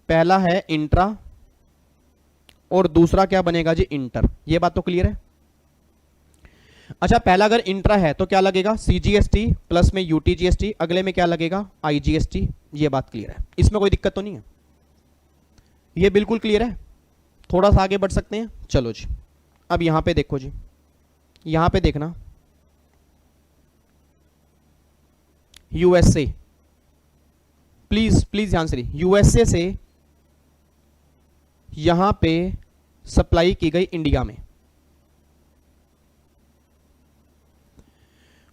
पहला है इंट्रा और दूसरा क्या बनेगा जी, इंटर। ये बात तो क्लियर है। अच्छा, पहला अगर इंट्रा है तो क्या लगेगा, सीजीएसटी प्लस में यूटीजीएसटी, अगले में क्या लगेगा, आईजीएसटी। ये बात क्लियर है, इसमें कोई दिक्कत तो नहीं है, ये बिल्कुल क्लियर है। थोड़ा सा आगे बढ़ सकते हैं, चलो जी। अब यहां पे देखो जी, यहां पे देखना, यूएसए, प्लीज प्लीज ध्यान से, यूएसए से यहां पे सप्लाई की गई इंडिया में,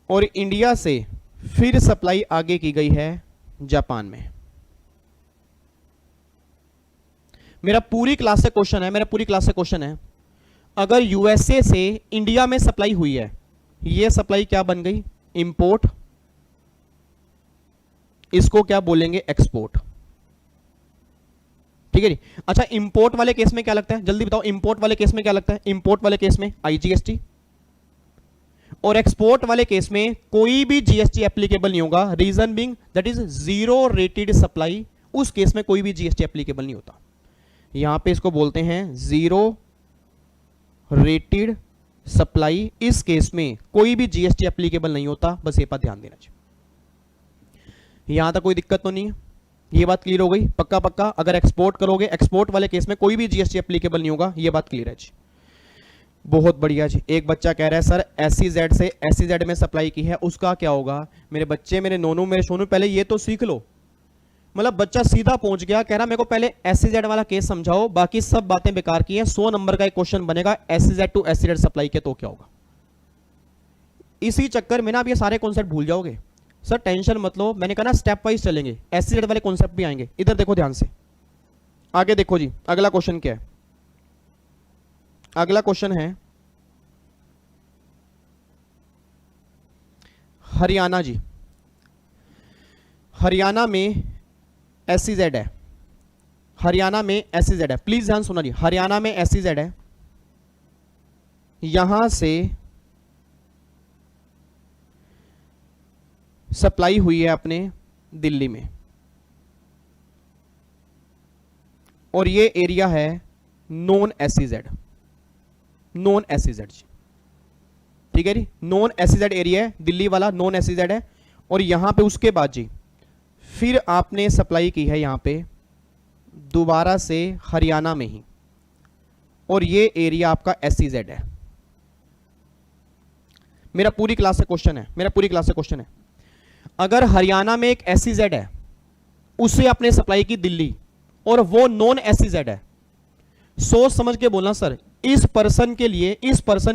और इंडिया से फिर सप्लाई आगे की गई है जापान में। मेरा पूरी क्लास से क्वेश्चन है, अगर यूएसए से इंडिया में सप्लाई हुई है, ये सप्लाई क्या बन गई, इंपोर्ट, इसको क्या बोलेंगे, एक्सपोर्ट। ठीक है जी। अच्छा, इंपोर्ट वाले केस में क्या लगता है, जल्दी बताओ, इंपोर्ट वाले केस में क्या लगता है, इंपोर्ट वाले केस में आईजीएसटी, और एक्सपोर्ट वाले केस में कोई भी जीएसटी एप्लीकेबल नहीं होगा। Reason being that is zero rated supply, उस केस में कोई भी जीएसटी एप्लीकेबल नहीं होता। यहां पे इसको बोलते हैं जीरो रेटेड सप्लाई, इस केस में कोई भी जीएसटी एप्लीकेबल नहीं होता, बस ये बात ध्यान देना चाहिए। यहां तक कोई दिक्कत तो नहीं है, ये बात क्लियर हो गई, पक्का पक्का। अगर एक्सपोर्ट करोगे, एक्सपोर्ट वाले केस में कोई भी जीएसटी एप्लीकेबल नहीं होगा, ये बात क्लियर है जी। बहुत बढ़िया जी। एक बच्चा कह रहा है सर एसईजेड से एसईजेड में सप्लाई की है, उसका क्या होगा। मेरे बच्चे, मेरे नोनू, मेरे सोनू, पहले ये तो सीख लो। मतलब बच्चा सीधा पहुंच गया, कह रहा मेरे को पहले एसईजेड वाला केस समझाओ, बाकी सब बातें बेकार की हैं। 100 नंबर का एक क्वेश्चन बनेगा एसईजेड टू एसईजेड सप्लाई के, तो क्या होगा। इसी चक्कर में ना आप ये सारे कॉन्सेप्ट भूल जाओगे। सर टेंशन मत लो, मैंने कहा ना स्टेप वाइज चलेंगे, एसईजेड वाले कॉन्सेप्ट भी आएंगे। इधर देखो ध्यान से, आगे देखो जी। अगला क्वेश्चन क्या है, अगला क्वेश्चन है हरियाणा जी। हरियाणा में एसईजेड है, हरियाणा में एसईजेड है, प्लीज ध्यान सुना जी। हरियाणा में एसईजेड है, यहां से सप्लाई हुई है अपने दिल्ली में, और ये एरिया है नॉन एसईजेड, नॉन एसईजेड जी। ठीक है जी, नॉन एसईजेड एरिया है, दिल्ली वाला नॉन एसईजेड है। और यहां पे उसके बाद जी फिर आपने सप्लाई की है यहां पे दोबारा से हरियाणा में ही, और ये एरिया आपका एसईजेड है। मेरा पूरी क्लास से क्वेश्चन है, अगर हरियाणा में एक एसईजेड है, उसे आपने सप्लाई की दिल्ली, और वो नॉन एसईजेड है, सोच समझ के बोलना सर, इस पर्सन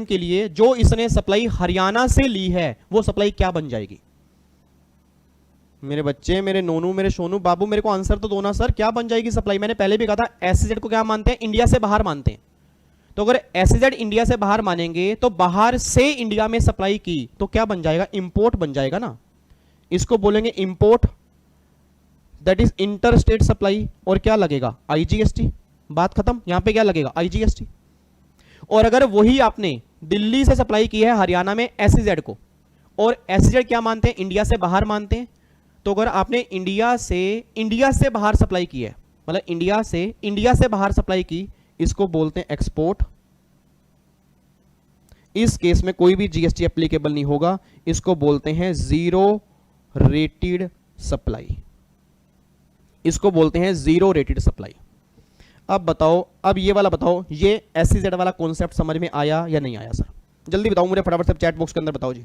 के लिए जो इसने सप्लाई हरियाणा से ली है, वो सप्लाई क्या बन जाएगी। मेरे बच्चे, मेरे नोनू, मेरे सोनू, बाबू, मेरे को आंसर तो दो ना सर, क्या बन जाएगी सप्लाई। मैंने पहले भी कहा था एसईजेड को क्या मानते हैं, इंडिया से बाहर मानते हैं। तो अगर एसईजेड इंडिया से बाहर मानेंगे तो बाहर से इंडिया में सप्लाई की तो क्या बन जाएगा, इंपोर्ट बन जाएगा ना। इसको बोलेंगे import, that is inter state supply. और क्या लगेगा, आईजीएसटी। बात खत्म। यहां पे क्या लगेगा, आईजीएसटी। और अगर वही आपने दिल्ली से सप्लाई की है हरियाणा में एसईजेड को, और एसईजेड क्या मानते हैं, इंडिया से बाहर मानते हैं, तो अगर आपने इंडिया से बाहर सप्लाई की है, मतलब इंडिया से बाहर सप्लाई की, इसको बोलते हैं एक्सपोर्ट। इस केस में कोई भी जीएसटी एप्लीकेबल नहीं होगा, इसको बोलते हैं जीरो रेटेड सप्लाई, इसको बोलते हैं जीरो रेटेड सप्लाई। अब बताओ, अब ये वाला बताओ, ये एसईजेड वाला कॉन्सेप्ट समझ में आया या नहीं आया सर, जल्दी बताओ मुझे फटाफट से चैट बॉक्स के अंदर बताओ जी।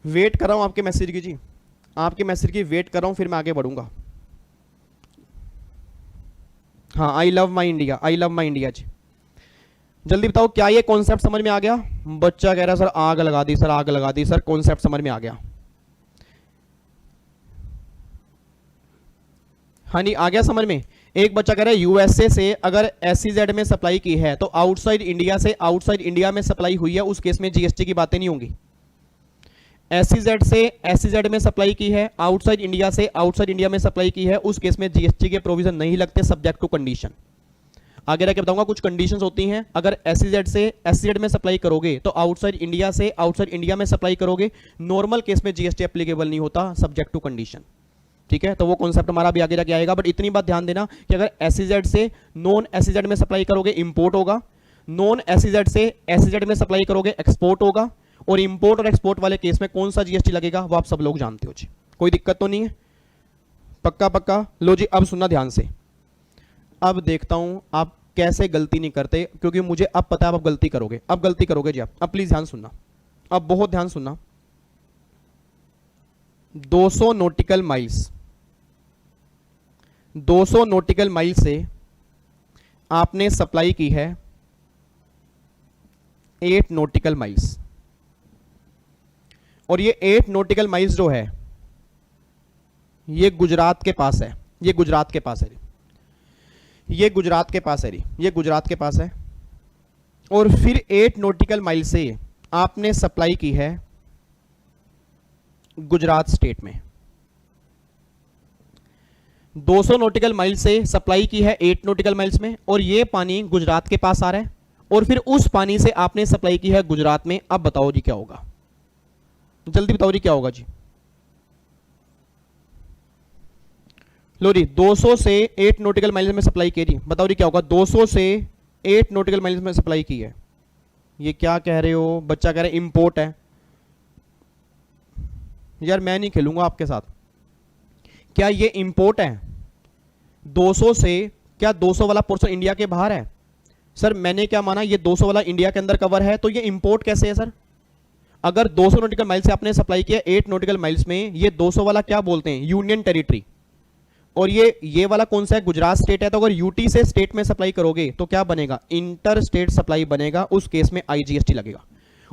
वेट कर रहा हूं आपके मैसेज की जी, आपके मैसेज की वेट कर रहा हूं, फिर मैं आगे बढ़ूंगा। हाँ, आई लव माई इंडिया जी। जल्दी बताओ, क्या ये कॉन्सेप्ट समझ में आ गया। बच्चा कह रहा है सर आग लगा दी सर, कॉन्सेप्ट समझ में आ गया। हाँ जी, आ गया समझ में। एक बच्चा कह रहा है यूएसए से अगर एसईजेड में सप्लाई की है तो आउटसाइड इंडिया में सप्लाई हुई है, उस केस में जीएसटी की बातें नहीं होंगी। एसईजेड से एसईजेड में सप्लाई की है, आउटसाइड इंडिया में सप्लाई की है, उस केस में जीएसटी के प्रोविजन नहीं लगते, सब्जेक्ट टू कंडीशन। आगे रह के बताऊंगा कुछ कंडीशंस होती हैं। अगर एसईजेड से एसईजेड में सप्लाई करोगे तो आउटसाइड इंडिया में सप्लाई करोगे, नॉर्मल केस में जीएसटी एप्लीकेबल नहीं होता, सब्जेक्ट टू कंडीशन। ठीक है, तो वो कॉन्सेप्ट हमारा भी आगे जाके आएगा। बट इतनी बात ध्यान देना कि अगर एसईजेड से नॉन एसईजेड में सप्लाई करोगे इंपोर्ट होगा, नॉन एसईजेड से एसईजेड में सप्लाई करोगे एक्सपोर्ट होगा, और इंपोर्ट और एक्सपोर्ट वाले केस में कौन सा जीएसटी लगेगा वो आप सब लोग जानते हो जी, कोई दिक्कत तो नहीं है, पक्का पक्का। लो जी अब सुनना ध्यान से, अब देखता हूं आप कैसे गलती नहीं करते, क्योंकि मुझे अब पता है आप गलती करोगे, अब गलती करोगे जी आप। अब प्लीज ध्यान सुनना, अब बहुत ध्यान सुनना। 200 नॉटिकल माइल्स, 200 नॉटिकल माइल से आपने सप्लाई की है 8 नॉटिकल माइल्स, और ये 8 नॉटिकल माइल्स जो है ये गुजरात के पास है, ये गुजरात के पास है, ये गुजरात के पास है, ये गुजरात के पास है। और फिर 8 नॉटिकल माइल से आपने सप्लाई की है गुजरात स्टेट में, 200 नॉटिकल माइल से सप्लाई की है 8 नॉटिकल माइल्स में, और ये पानी गुजरात के पास आ रहा है, और फिर उस पानी से आपने सप्लाई की है गुजरात में। अब बताओ जी क्या होगा, जल्दी बताओ जी क्या होगा जी। लो जी 200 से 8 नॉटिकल माइल्स में सप्लाई की जी, बताओ जी क्या होगा। 200 से 8 नॉटिकल माइल्स में सप्लाई की है, ये क्या कह रहे हो, बच्चा कह रहे हैं इंपोर्ट है। यार मैं नहीं खेलूंगा आपके साथ, क्या ये इंपोर्ट है 200 से? क्या 200 वाला पोर्शन इंडिया के बाहर है? सर मैंने क्या माना, ये 200 वाला इंडिया के अंदर कवर है, तो ये इंपोर्ट कैसे है सर? अगर 200 नॉटिकल माइल से आपने सप्लाई किया 8 नॉटिकल माइल्स में, ये 200 वाला क्या बोलते हैं, यूनियन टेरिटरी, और ये वाला कौन सा है, गुजरात स्टेट है। तो अगर यूटी से स्टेट में सप्लाई करोगे तो क्या बनेगा, इंटर स्टेट सप्लाई बनेगा, उस केस में आईजीएसटी लगेगा।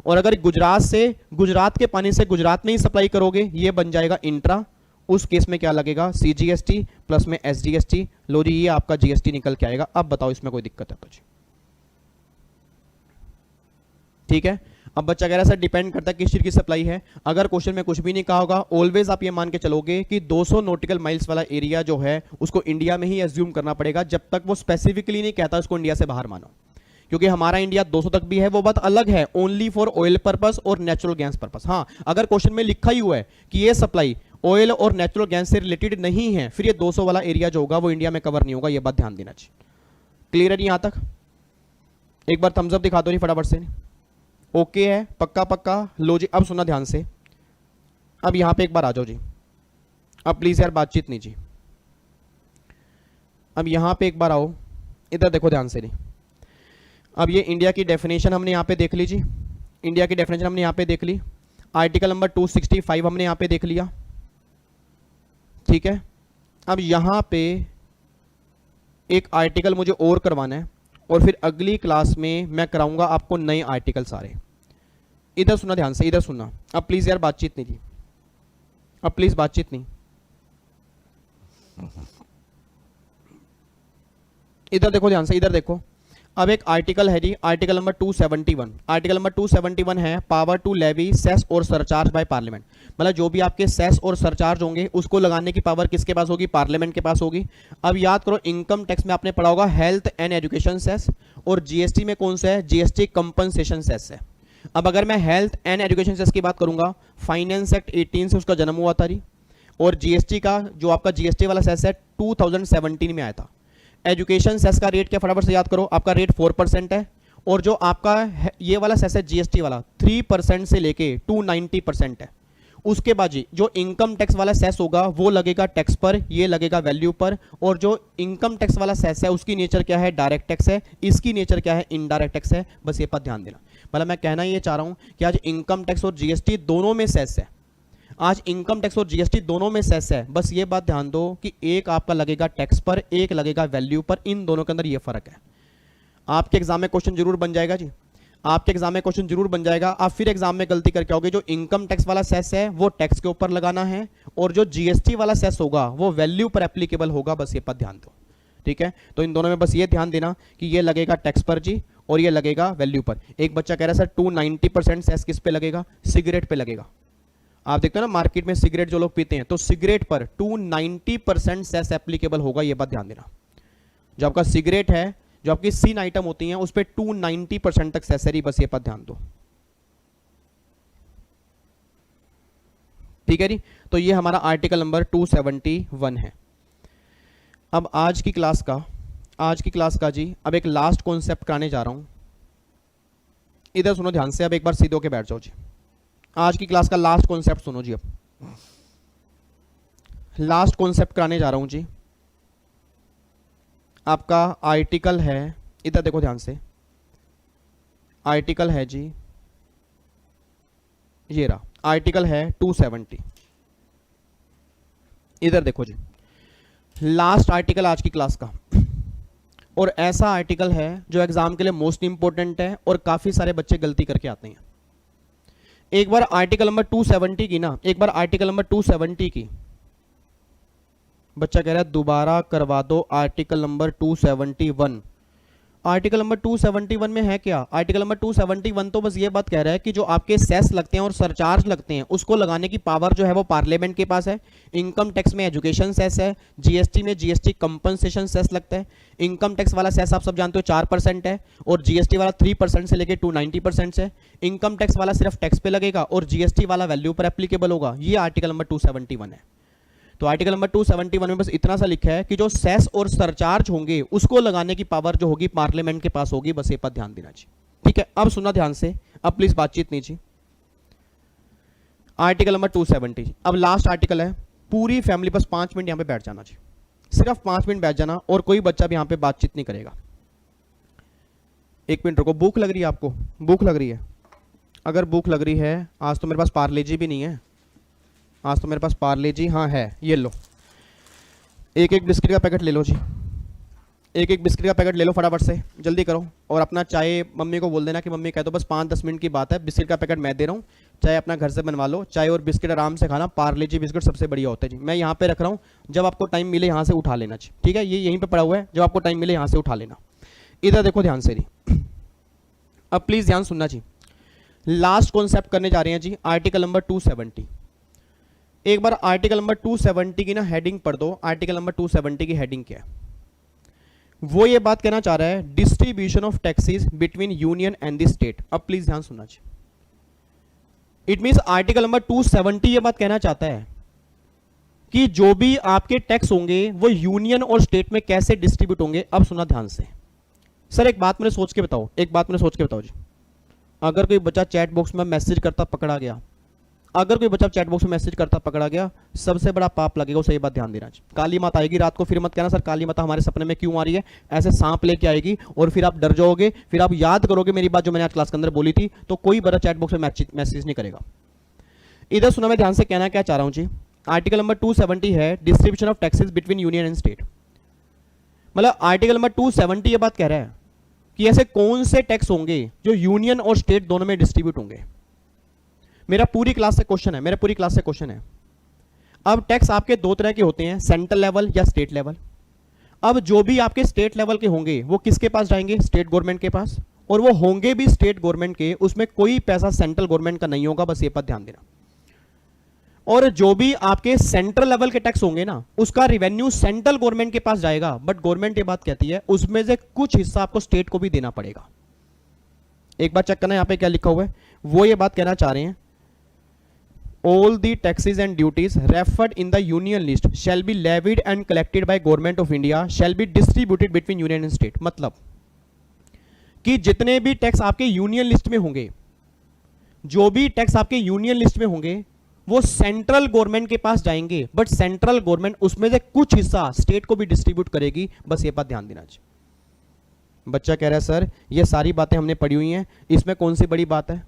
और अगर गुजरात से, गुजरात के पानी से गुजरात में ही सप्लाई करोगे, ये बन जाएगा इंट्रा, उस केस में क्या लगेगा, सीजीएसटी प्लस में एसजीएसटी। लो जी ये आपका जीएसटी निकल के आएगा। अब बताओ इसमें कोई दिक्कत है तो जी, ठीक है। अब बच्चा कह रहा है सर डिपेंड करता है किस चीज की सप्लाई है। अगर क्वेश्चन में कुछ भी नहीं कहा होगा, ऑलवेज आप ये मान के चलोगे कि 200 नॉटिकल माइल्स वाला एरिया जो है उसको इंडिया में ही एज्यूम करना पड़ेगा, जब तक वो स्पेसिफिकली नहीं कहता उसको इंडिया से बाहर मानो। क्योंकि हमारा इंडिया 200 तक भी है, वो बात अलग है, ओनली फॉर ऑयल पर्पस और नेचुरल गैस पर्पस। हाँ अगर क्वेश्चन में लिखा ही हुआ है कि ये सप्लाई ऑयल और नेचुरल गैस से रिलेटेड नहीं है, फिर ये 200 वाला एरिया जो होगा वो इंडिया में कवर नहीं होगा, ये बात ध्यान देना चाहिए। क्लियर है यहां तक? एक बार थम्स अप दिखा दो नहीं फटाफट से, ओके है, पक्का पक्का। लो जी अब सुनना ध्यान से, अब यहां पे एक बार आ जाओ जी, अब प्लीज यार बातचीत नहीं जी, अब यहां पे एक बार आओ, इधर देखो ध्यान से नहीं। अब ये इंडिया की डेफिनेशन हमने यहां पे देख ली जी, इंडिया की डेफिनेशन हमने यहां पे देख ली, आर्टिकल नंबर 265 हमने यहां पे देख लिया, ठीक है। अब यहां पे एक आर्टिकल मुझे और करवाना है, और फिर अगली क्लास में मैं कराऊंगा आपको नए आर्टिकल सारे। इधर सुनना ध्यान से, इधर सुनना। अब प्लीज यार बातचीत नहीं जी, अब प्लीज बातचीत नहीं, इधर देखो ध्यान से, इधर देखो। अब एक आर्टिकल है जी, आर्टिकल नंबर 271। आर्टिकल नंबर 271 है पावर टू लेवी सेस और सरचार्ज बाय पार्लियामेंट, मतलब जो भी आपके सेस और सरचार्ज होंगे उसको लगाने की पावर किसके पास होगी, पार्लियामेंट के पास होगी। अब याद करो इनकम टैक्स में आपने पढ़ा होगा हेल्थ एंड एजुकेशन सेस, और जीएसटी में कौन सा है, जीएसटी कंपनसेशन सेस है। अब अगर मैं हेल्थ एंड एजुकेशन सेस की बात करूंगा, फाइनेंस एक्ट 18 से उसका जन्म हुआ था जी, और जीएसटी का जो आपका जीएसटी वाला सेस है 2017 में आया था। एजुकेशन सेस का रेट क्या फटाफट से याद करो, आपका रेट 4% है, और जो आपका ये वाला सेस है जीएसटी वाला 3% से लेके 290% है। उसके बाद जी जो इनकम टैक्स वाला सेस होगा वो लगेगा टैक्स पर, ये लगेगा वैल्यू पर, और जो इनकम टैक्स वाला सेस है उसकी नेचर क्या है, डायरेक्ट टैक्स है, इसकी नेचर क्या है, इनडायरेक्ट टैक्स है। बस ये पर ध्यान देना, मतलब मैं कहना ये चाह रहा हूं कि आज इनकम टैक्स और जीएसटी दोनों में सेस है, आज इनकम टैक्स और जीएसटी दोनों में सेस है। बस ये बात ध्यान दो कि एक आपका लगेगा टैक्स पर, एक लगेगा वैल्यू पर, इन दोनों के अंदर ये फर्क है। आपके एग्जाम में क्वेश्चन जरूर बन जाएगा जी, आपके एग्जाम में क्वेश्चन जरूर बन जाएगा। आप फिर एग्जाम में गलती करके आओगे, जो इनकम टैक्स वाला सेस है वो टैक्स के ऊपर लगाना है, और जो जीएसटी वाला सेस होगा वो वैल्यू पर एप्लीकेबल होगा। बस ये पर ध्यान दो, ठीक है। तो इन दोनों में बस ये ध्यान देना कि ये लगेगा टैक्स पर जी, और ये लगेगा वैल्यू पर। एक बच्चा कह रहा है सर 290% सेस किस पे लगेगा, सिगरेट पे लगेगा। आप देखते हो ना मार्केट में सिगरेट जो लोग पीते हैं, तो सिगरेट पर 290% सेस एप्लीकेबल होगा, ये बात ध्यान देना। जो आपका सिगरेट है, जो आपकी सीन आइटम होती हैं उस पर 290% तक सेस है, बस ये बात ध्यान दो, ठीक है जी। तो ये हमारा आर्टिकल नंबर 271 है। अब आज की क्लास का जी अब एक लास्ट कॉन्सेप्ट कराने जा रहा हूं। इधर सुनो ध्यान से, अब एक बार सीधे होके बैठ जाओ जी। आज की क्लास का लास्ट कॉन्सेप्ट सुनो जी। अब लास्ट कॉन्सेप्ट कराने जा रहा हूं जी। आपका आर्टिकल है, इधर देखो ध्यान से, आर्टिकल है जी, ये रहा आर्टिकल है 270। इधर देखो जी, लास्ट आर्टिकल आज की क्लास का, और ऐसा आर्टिकल है जो एग्जाम के लिए मोस्ट इंपॉर्टेंट है और काफी सारे बच्चे गलती करके आते हैं। एक बार आर्टिकल नंबर 270 की ना, एक बार आर्टिकल नंबर 270 की, बच्चा कह रहा है दोबारा करवा दो आर्टिकल नंबर 271। आर्टिकल नंबर 271 में है क्या? आर्टिकल नंबर 271 तो बस ये बात कह रहा है कि जो आपके सेस लगते हैं और सरचार्ज लगते हैं उसको लगाने की पावर जो है वो पार्लियामेंट के पास है। इनकम टैक्स में एजुकेशन सेस है, जीएसटी में जीएसटी कंपनसेशन सेस लगता है। इनकम टैक्स वाला सेस आप सब जानते हो 4% है और जीएसटी वाला 3% से लेकर 290% है। इनकम टैक्स वाला सिर्फ टैक्स पे लगेगा और जीएसटी वाला वैल्यू पर एप्लीकेबल होगा। ये आर्टिकल नंबर 271 है। तो आर्टिकल नंबर 271 में बस इतना सा लिखा है कि जो सेस और सरचार्ज होंगे उसको लगाने की पावर जो होगी पार्लियामेंट के पास होगी। बस ये पर ध्यान देना जी, ठीक है। अब सुनना ध्यान से, अब प्लीज बातचीत नहीं जी। आर्टिकल नंबर 270 अब लास्ट आर्टिकल है। पूरी फैमिली बस 5 मिनट यहां पे बैठ जाना जी, सिर्फ 5 मिनट बैठ जाना और कोई बच्चा भी यहां पे बातचीत नहीं करेगा। 1 मिनट रुको। भूख लग रही है आपको? भूख लग रही है? अगर भूख लग रही है, आज तो मेरे पास पार्ले जी भी नहीं है, आज तो मेरे पास पार्ले जी, हाँ है, ये लो। एक एक बिस्किट का पैकेट ले लो जी, एक एक बिस्किट का पैकेट ले लो फटाफट से, जल्दी करो। और अपना चाय मम्मी को बोल देना कि मम्मी कह दो बस 5-10 मिनट की बात है, बिस्किट का पैकेट मैं दे रहा हूँ, चाय अपना घर से बनवा लो। चाय और बिस्किट आराम से खाना, पार्ले जी बिस्किट सबसे बढ़िया होते हैं जी। मैं यहाँ पे रख रहा हूँ, जब आपको टाइम मिले यहाँ से उठा लेना जी, ठीक है। ये यहीं पर पड़ा हुआ है, जब आपको टाइम मिले यहाँ से उठा लेना। इधर देखो ध्यान से जी, अब प्लीज ध्यान सुनना जी। लास्ट कॉन्सेप्ट करने जा रहे हैं जी, आर्टिकल नंबर 270। एक बार आर्टिकल नंबर 270 की ना हेडिंग पढ़ दो। आर्टिकल नंबर 270 की हेडिंग क्या है? वो ये बात कहना चाह रहा है distribution of taxes between union and the state. अब प्लीज ध्यान सुनना चाहिए। इट मींस आर्टिकल नंबर 270 ये बात कहना चाहता है कि जो भी आपके टैक्स होंगे वो यूनियन और स्टेट में कैसे डिस्ट्रीब्यूट होंगे। अब सुना ध्यान से। सर एक बात मैंने सोच के बताओ, एक बात मैंने सोच के बताओ जी। अगर कोई बच्चा चैट बॉक्स में मैसेज करता पकड़ा गया, अगर कोई बच्चा चैट बॉक्स में मैसेज करता पकड़ा गया, सबसे बड़ा पाप लगेगा। उसे ये बात ध्यान देना। काली माता आएगी रात को, फिर मत कहना सर काली माता हमारे सपने में क्यों आ रही है। ऐसे सांप लेके आएगी और फिर आप डर जाओगे, फिर आप याद करोगे मेरी बात जो मैंने आज क्लास के अंदर बोली थी, तो कोई बड़ा चैट बॉक्स में मैसेज नहीं करेगा। इधर सुना, मैं ध्यान से कहना क्या चाह रहा हूं जी। आर्टिकल नंबर 270 है distribution of taxes between union and state. मतलब आर्टिकल नंबर 270 ये बात कह रहा है कि ऐसे कौन से टैक्स होंगे जो यूनियन और स्टेट दोनों में डिस्ट्रीब्यूट होंगे। मेरा पूरी क्लास से क्वेश्चन है, मेरे पूरी क्लास से क्वेश्चन है। अब टैक्स आपके 2 तरह के होते हैं, सेंट्रल लेवल या स्टेट लेवल। अब जो भी आपके स्टेट लेवल के होंगे वो किसके पास जाएंगे? स्टेट गवर्नमेंट के पास। और वो होंगे भी स्टेट गवर्नमेंट के, उसमें कोई पैसा सेंट्रल गवर्नमेंट का नहीं होगा। बस ये पर ध्यान देना। और जो भी आपके सेंट्रल लेवल के टैक्स होंगे ना, उसका रिवेन्यू सेंट्रल गवर्नमेंट के पास जाएगा, बट गवर्नमेंट ये बात कहती है उसमें से कुछ हिस्सा आपको स्टेट को भी देना पड़ेगा। एक बार चेक करना यहां पे क्या लिखा हुआ है। वो ये बात कहना चाह रहे हैं all the taxes and duties referred in the union list shall be levied and collected by government of India shall be distributed between union and state। मतलब कि जितने भी टैक्स आपके यूनियन लिस्ट में होंगे, जो भी टैक्स आपके यूनियन लिस्ट में होंगे वो सेंट्रल गवर्नमेंट के पास जाएंगे, बट सेंट्रल गवर्नमेंट उसमें से कुछ हिस्सा स्टेट को भी डिस्ट्रीब्यूट करेगी। बस ये बात ध्यान देना चाहिए। बच्चा कह रहा है सर ये सारी बातें हमने पढ़ी हुई हैं, इसमें कौन सी बड़ी बात है?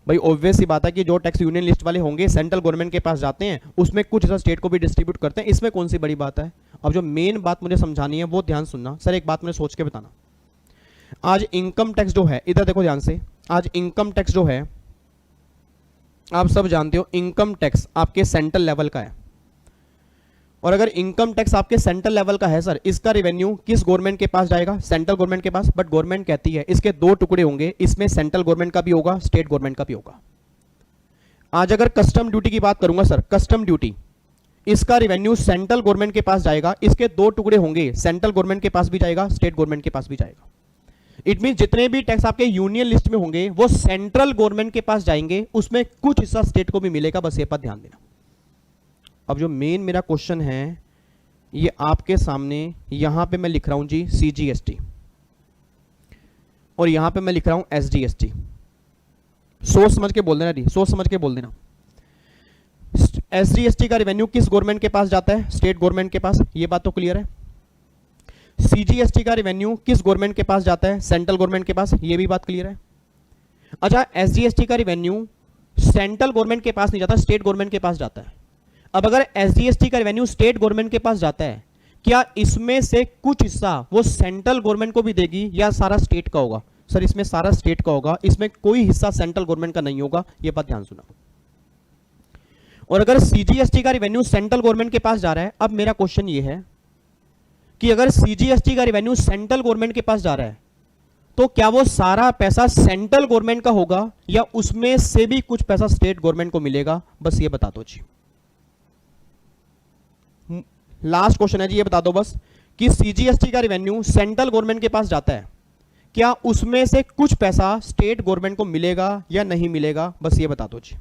भाई ऑब्वियस सी बात है कि जो टैक्स यूनियन लिस्ट वाले होंगे सेंट्रल गवर्नमेंट के पास जाते हैं, उसमें कुछ हिस्सा स्टेट को भी डिस्ट्रीब्यूट करते हैं, इसमें कौन सी बड़ी बात है? अब जो मेन बात मुझे समझानी है वो ध्यान सुनना। सर एक बात मुझे सोच के बताना। आज इनकम टैक्स जो है, इधर देखो ध्यान से, आज इनकम टैक्स जो है आप सब जानते हो इनकम टैक्स आपके सेंट्रल लेवल का है। और अगर इनकम टैक्स आपके सेंट्रल लेवल का है सर, इसका रेवेन्यू किस गवर्नमेंट के पास जाएगा? सेंट्रल गवर्नमेंट के पास। बट गवर्नमेंट कहती है इसके 2 टुकड़े होंगे, इसमें सेंट्रल गवर्नमेंट का भी होगा, स्टेट गवर्नमेंट का भी होगा। आज अगर कस्टम ड्यूटी की बात करूंगा सर, कस्टम ड्यूटी, इसका रेवेन्यू सेंट्रल गवर्नमेंट के पास जाएगा, इसके 2 टुकड़े होंगे, सेंट्रल गवर्नमेंट के पास भी जाएगा, स्टेट गवर्नमेंट के पास भी जाएगा। इट मीन जितने भी टैक्स आपके यूनियन लिस्ट में होंगे वो सेंट्रल गवर्नमेंट के पास जाएंगे, उसमें कुछ हिस्सा स्टेट को भी मिलेगा। बस ये पर ध्यान देना। अब जो मेन मेरा क्वेश्चन है ये आपके सामने यहां पे मैं लिख रहा हूं जी CGST और यहां पे मैं लिख रहा हूं SGST। सोच समझ के बोल देना डी, सोच समझ के बोल देना। SGST का रेवेन्यू किस गवर्नमेंट के पास जाता है? स्टेट गवर्नमेंट के पास, ये बात तो क्लियर है। CGST का रेवेन्यू किस गवर्नमेंट के पास जाता है? सेंट्रल गवर्नमेंट के पास, ये भी बात क्लियर है। अच्छा, SGST का रेवेन्यू सेंट्रल गवर्नमेंट के पास नहीं जाता, स्टेट गवर्नमेंट के पास जाता है। अब अगर SGST का रेवेन्यू स्टेट गवर्नमेंट के पास जाता है, क्या इसमें से कुछ हिस्सा वो सेंट्रल गवर्नमेंट को भी देगी या सारा स्टेट का होगा? सर इसमें सारा स्टेट का होगा, इसमें कोई हिस्सा सेंट्रल गवर्नमेंट का नहीं होगा, ये बात ध्यान सुना। और अगर CGST का रेवेन्यू सेंट्रल गवर्नमेंट के पास जा रहा है, अब मेरा क्वेश्चन ये है कि अगर CGST का रेवेन्यू सेंट्रल गवर्नमेंट के पास जा रहा है तो क्या वो सारा पैसा सेंट्रल गवर्नमेंट का होगा या उसमें से भी कुछ पैसा स्टेट गवर्नमेंट को मिलेगा? बस ये बता दो जी। लास्ट क्वेश्चन है जी, ये बता दो बस कि CGST का रेवेन्यू सेंट्रल गवर्नमेंट के पास जाता है, क्या उसमें से कुछ पैसा स्टेट गवर्नमेंट को मिलेगा या नहीं मिलेगा? बस ये बता दो जी।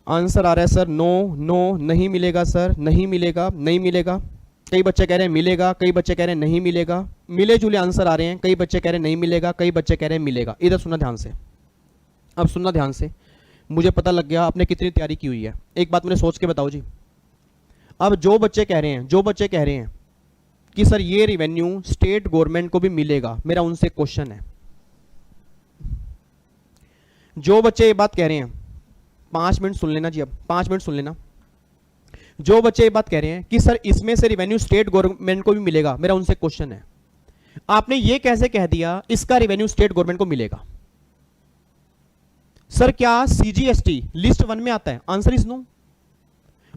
आंसर आ रहा है सर नो, नो, नहीं मिलेगा सर, नहीं मिलेगा, नहीं मिलेगा। कई बच्चे कह रहे हैं मिलेगा, कई बच्चे कह रहे हैं नहीं मिलेगा। मिले जुले आंसर आ रहे हैं, कई बच्चे कह रहे हैं नहीं मिलेगा, कई बच्चे कह रहे हैं मिलेगा। इधर सुनना ध्यान से, अब सुनना ध्यान से, मुझे पता लग गया आपने कितनी तैयारी की हुई है। एक बात मुझे सोच के बताओ जी। अब जो बच्चे कह रहे हैं कि सर ये रेवेन्यू स्टेट गवर्नमेंट को भी मिलेगा, मेरा उनसे क्वेश्चन है, जो बच्चे ये बात कह रहे हैं 5 मिनट सुन लेना जी, अब 5 मिनट सुन लेना। जो बच्चे ये बात कह रहे हैं कि सर इसमें से रेवेन्यू स्टेट गवर्नमेंट को भी मिलेगा, मेरा उनसे क्वेश्चन है, आपने ये कैसे कह दिया इसका रेवेन्यू स्टेट गवर्नमेंट को मिलेगा? सर क्या CGST लिस्ट 1 में आता है? Answer is no.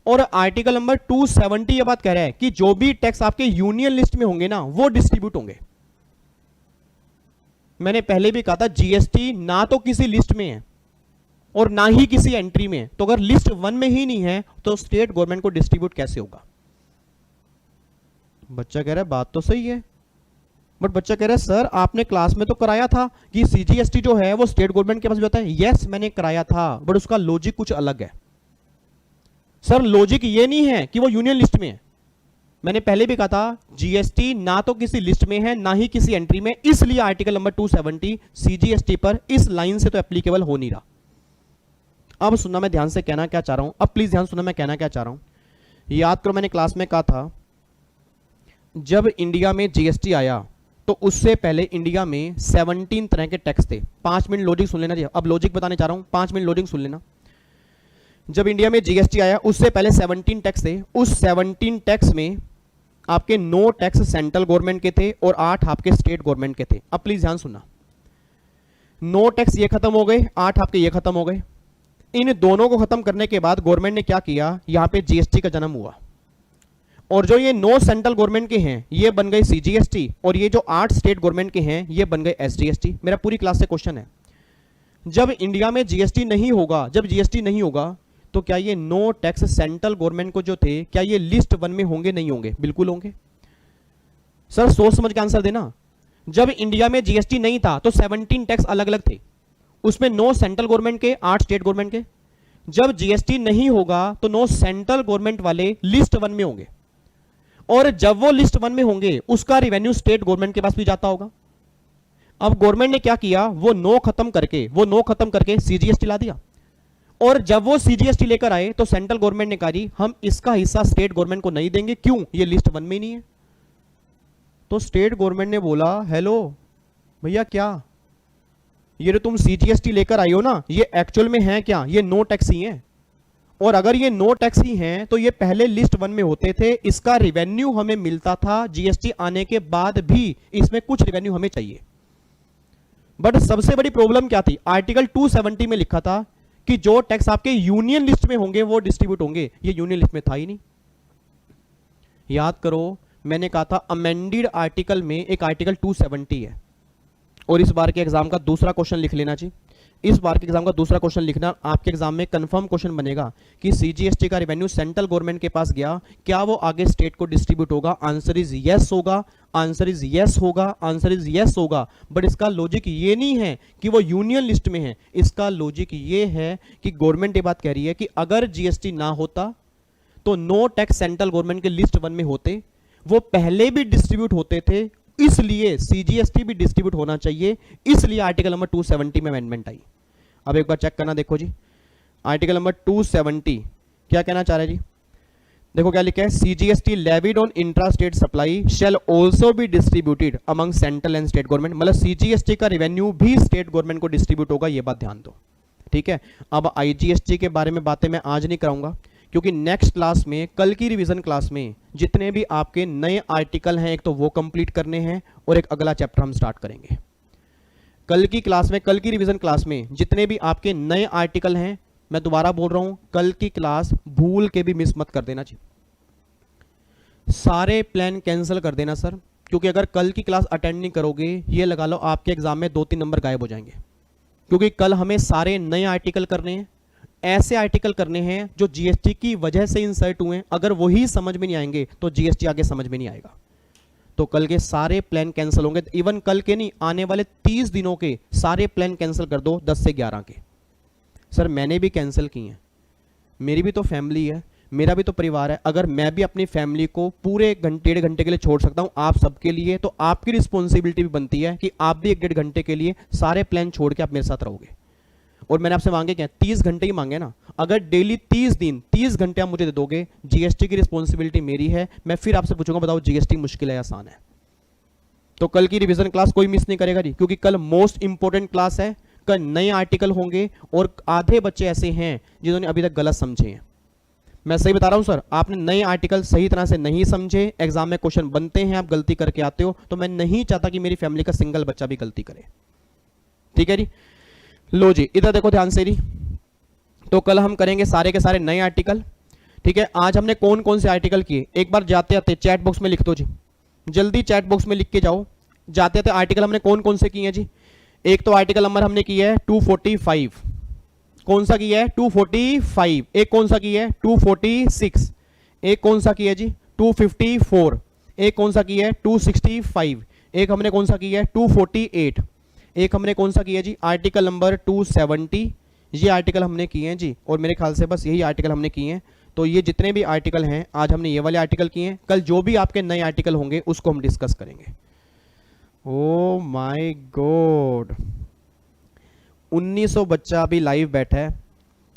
और आर्टिकल नंबर 270 ये बात कह रहा है कि जो भी टैक्स आपके यूनियन लिस्ट में होंगे ना वो डिस्ट्रीब्यूट होंगे। मैंने पहले भी कहा था GST ना तो किसी लिस्ट में है और ना ही किसी एंट्री में है, तो अगर लिस्ट 1 में ही नहीं है तो स्टेट गवर्नमेंट को डिस्ट्रीब्यूट कैसे होगा? बच्चा कह रहा है बात तो सही है, बट बच्चा कह रहा है सर आपने क्लास में तो कराया था कि CGST जो है वो स्टेट गवर्नमेंट के पास भी होता है। यस मैंने कराया था, बट उसका लॉजिक कुछ अलग है। सर लॉजिक ये नहीं है कि वो यूनियन लिस्ट में है। मैंने पहले भी कहा था GST ना तो किसी लिस्ट में है ना ही किसी एंट्री में, इसलिए आर्टिकल नंबर 270 CGST पर इस लाइन से तो एप्लीकेबल हो नहीं रहा। अब सुनना मैं ध्यान से कहना क्या चाह रहा हूं, अब प्लीज ध्यान सुनना मैं कहना क्या चाह रहा हूं। याद करो मैंने क्लास में कहा था जब इंडिया में GST आया तो उससे पहले इंडिया में 17 तरह के टैक्स थे। 5 मिनट लॉजिक सुन लेना जी, अब लॉजिक बताने चाह रहा हूं, 5 मिनट लॉजिक सुन लेना। जब इंडिया में GST आया उससे पहले 17 टैक्स थे। उस 17 टैक्स में आपके 9 टैक्स सेंट्रल गवर्नमेंट के थे और 8 आपके स्टेट गवर्नमेंट के थे। अब प्लीज ध्यान सुनना, 9 टैक्स ये खत्म हो गए, 8 आपके ये खत्म हो गए। इन दोनों को खत्म करने के बाद गवर्नमेंट ने क्या किया, यहां पे GST का जन्म हुआ और जो ये 9 सेंट्रल गवर्नमेंट के हैं ये बन गए CGST और ये जो 8 स्टेट गवर्नमेंट के हैं ये बन गए SGST। मेरा पूरी क्लास से क्वेश्चन है, जब इंडिया में GST नहीं होगा, जब GST नहीं होगा तो क्या ये 9 टैक्स सेंट्रल गवर्नमेंट को जो थे क्या ये लिस्ट 1 में होंगे? नहीं होंगे, बिल्कुल होंगे। सर सोच समझ के आंसर देना। जब इंडिया में GST नहीं था तो 17 टैक्स अलग अलग थे, उसमें 9 सेंट्रल गवर्नमेंट के, 8 स्टेट गवर्नमेंट के। जब GST नहीं होगा तो 9 सेंट्रल गवर्नमेंट वाले लिस्ट 1 में होंगे और जब वो लिस्ट 1 में होंगे उसका रेवेन्यू स्टेट गवर्नमेंट के पास भी जाता होगा। अब गवर्नमेंट ने क्या किया, वो 9 खत्म करके CGST ला दिया और जब वो CGST लेकर आए तो सेंट्रल गवर्नमेंट ने कहा जी हम इसका हिस्सा स्टेट गवर्नमेंट को नहीं देंगे, क्यों, ये लिस्ट 1 में नहीं है। तो स्टेट गवर्नमेंट ने बोला हेलो भैया क्या ये जो तुम CGST लेकर आई हो ना ये एक्चुअल में है क्या, ये 9 टैक्स ही हैं और अगर ये 9 टैक्स ही हैं तो ये पहले लिस्ट 1 में होते थे, इसका रेवेन्यू हमें मिलता था, GST आने के बाद भी इसमें कुछ रेवेन्यू हमें चाहिए। बट सबसे बड़ी प्रॉब्लम क्या थी, आर्टिकल 270 में लिखा था कि जो टैक्स आपके यूनियन लिस्ट में होंगे वो डिस्ट्रीब्यूट होंगे, ये यूनियन लिस्ट में था ही नहीं। याद करो मैंने कहा था अमेंडेड आर्टिकल में एक आर्टिकल 270 है और इस बार के एग्जाम का दूसरा क्वेश्चन लिख लेना जी, इस बार के एग्जाम का दूसरा क्वेश्चन लिखना, आपके एग्जाम में कंफर्म क्वेश्चन बनेगा कि CGST का रेवेन्यू सेंट्रल गवर्नमेंट के पास गया, क्या वो आगे स्टेट को डिस्ट्रीब्यूट होगा? आंसर इज यस होगा, आंसर इज यस होगा, आंसर इज यस होगा। बट इसका लॉजिक ये नहीं है कि वो यूनियन लिस्ट में है, इसका लॉजिक ये है कि गवर्नमेंट ये बात कह रही है कि अगर GST ना होता तो नो टैक्स सेंट्रल गवर्नमेंट के लिस्ट 1 में होते, वो पहले भी डिस्ट्रीब्यूट होते थे, इसलिए सीजीएसटी भी डिस्ट्रीब्यूट होना चाहिए, इसलिए आर्टिकल नंबर 270 में अमेंडमेंट आई। अब एक बार चेक करना, देखो जी आर्टिकल नंबर 270 क्या कहना चाह रहे हैं जी, देखो क्या लिखा है, CGST levied on intra state supply shell also be distributed among central and state government, मतलब सीजीएसटी का रेवेन्यू भी स्टेट गवर्नमेंट को डिस्ट्रीब्यूट होगा, ये बात ध्यान दो, ठीक है। अब आईजीएसटी के बारे में बातें मैं आज नहीं कराऊंगा, क्योंकि नेक्स्ट क्लास में, कल की रिवीजन क्लास में जितने भी आपके नए आर्टिकल हैं, एक तो वो कंप्लीट करने हैं और एक अगला चैप्टर हम स्टार्ट करेंगे। कल की क्लास में, कल की रिवीजन क्लास में जितने भी आपके नए आर्टिकल हैं, मैं दोबारा बोल रहा हूं, कल की क्लास भूल के भी मिस मत कर देना जी, सारे प्लान कैंसिल कर देना सर, क्योंकि अगर कल की क्लास अटेंड नहीं करोगे, ये लगा लो आपके एग्जाम में 2-3 नंबर गायब हो जाएंगे, क्योंकि कल हमें सारे नए आर्टिकल करने हैं, ऐसे आर्टिकल करने हैं जो जीएसटी की वजह से इंसर्ट हुए हैं, अगर वही समझ में नहीं आएंगे तो जीएसटी आगे समझ में नहीं आएगा। तो कल के सारे प्लान कैंसिल होंगे, इवन कल के नहीं, आने वाले 30 दिनों के सारे प्लान कैंसिल कर दो, 10 से 11 के। सर मैंने भी कैंसिल किए हैं, मेरी भी तो फैमिली है, मेरा भी तो परिवार है, अगर मैं भी अपनी फैमिली को पूरे 1-1.5 घंटे के लिए छोड़ सकता हूं आप सबके लिए, तो आपकी रिस्पॉन्सिबिलिटी भी बनती है कि आप भी 1-1.5 घंटे के लिए सारे प्लान छोड़ के आप मेरे साथ रहोगे। और मैंने आपसे मांगे क्या, 30 घंटे ही मांगे ना, अगर डेली 30 दिन 30 घंटे आप मुझे दे दोगे, जीएसटी की रिस्पॉन्सिबिलिटी मेरी है, मैं फिर आपसे पूछूंगा बताओ जीएसटी मुश्किल है आसान है। तो कल की रिवीजन क्लास कोई मिस नहीं करेगा जी, क्योंकि कल मोस्ट इंपॉर्टेंट क्लास है, कल नए आर्टिकल होंगे और आधे बच्चे ऐसे हैं जिन्होंने अभी तक गलत समझे हैं। मैं सही बता रहा हूं सर, आपने नए आर्टिकल सही तरह से नहीं समझे, एग्जाम में क्वेश्चन बनते हैं, आप गलती करके आते हो, तो मैं नहीं चाहता कि मेरी फैमिली का सिंगल बच्चा भी गलती करे, ठीक है जी। लो जी इधर देखो ध्यान से जी, तो कल हम करेंगे सारे के सारे नए आर्टिकल, ठीक है। आज हमने कौन कौन से आर्टिकल किए, एक बार जाते आते चैट बॉक्स में लिख दो जी, जल्दी चैट बॉक्स में लिख के जाओ, जाते आते आर्टिकल हमने कौन कौन से किए हैं जी। एक तो आर्टिकल नंबर हमने किया है 245, कौन सा किया है 245, एक कौन सा किया है 246, एक कौन सा किया है जी 254, एक कौन सा किया है 265, एक हमने कौन सा किया है 248, एक हमने कौन सा किया जी आर्टिकल नंबर 270, ये आर्टिकल हमने किए हैं जी, और मेरे ख्याल से बस यही आर्टिकल हमने किए हैं। तो ये जितने भी आर्टिकल हैं आज हमने ये वाले आर्टिकल किए हैं, कल जो भी आपके नए आर्टिकल होंगे उसको हम डिस्कस करेंगे। ओ माय गॉड 1900 बच्चा अभी लाइव बैठा है,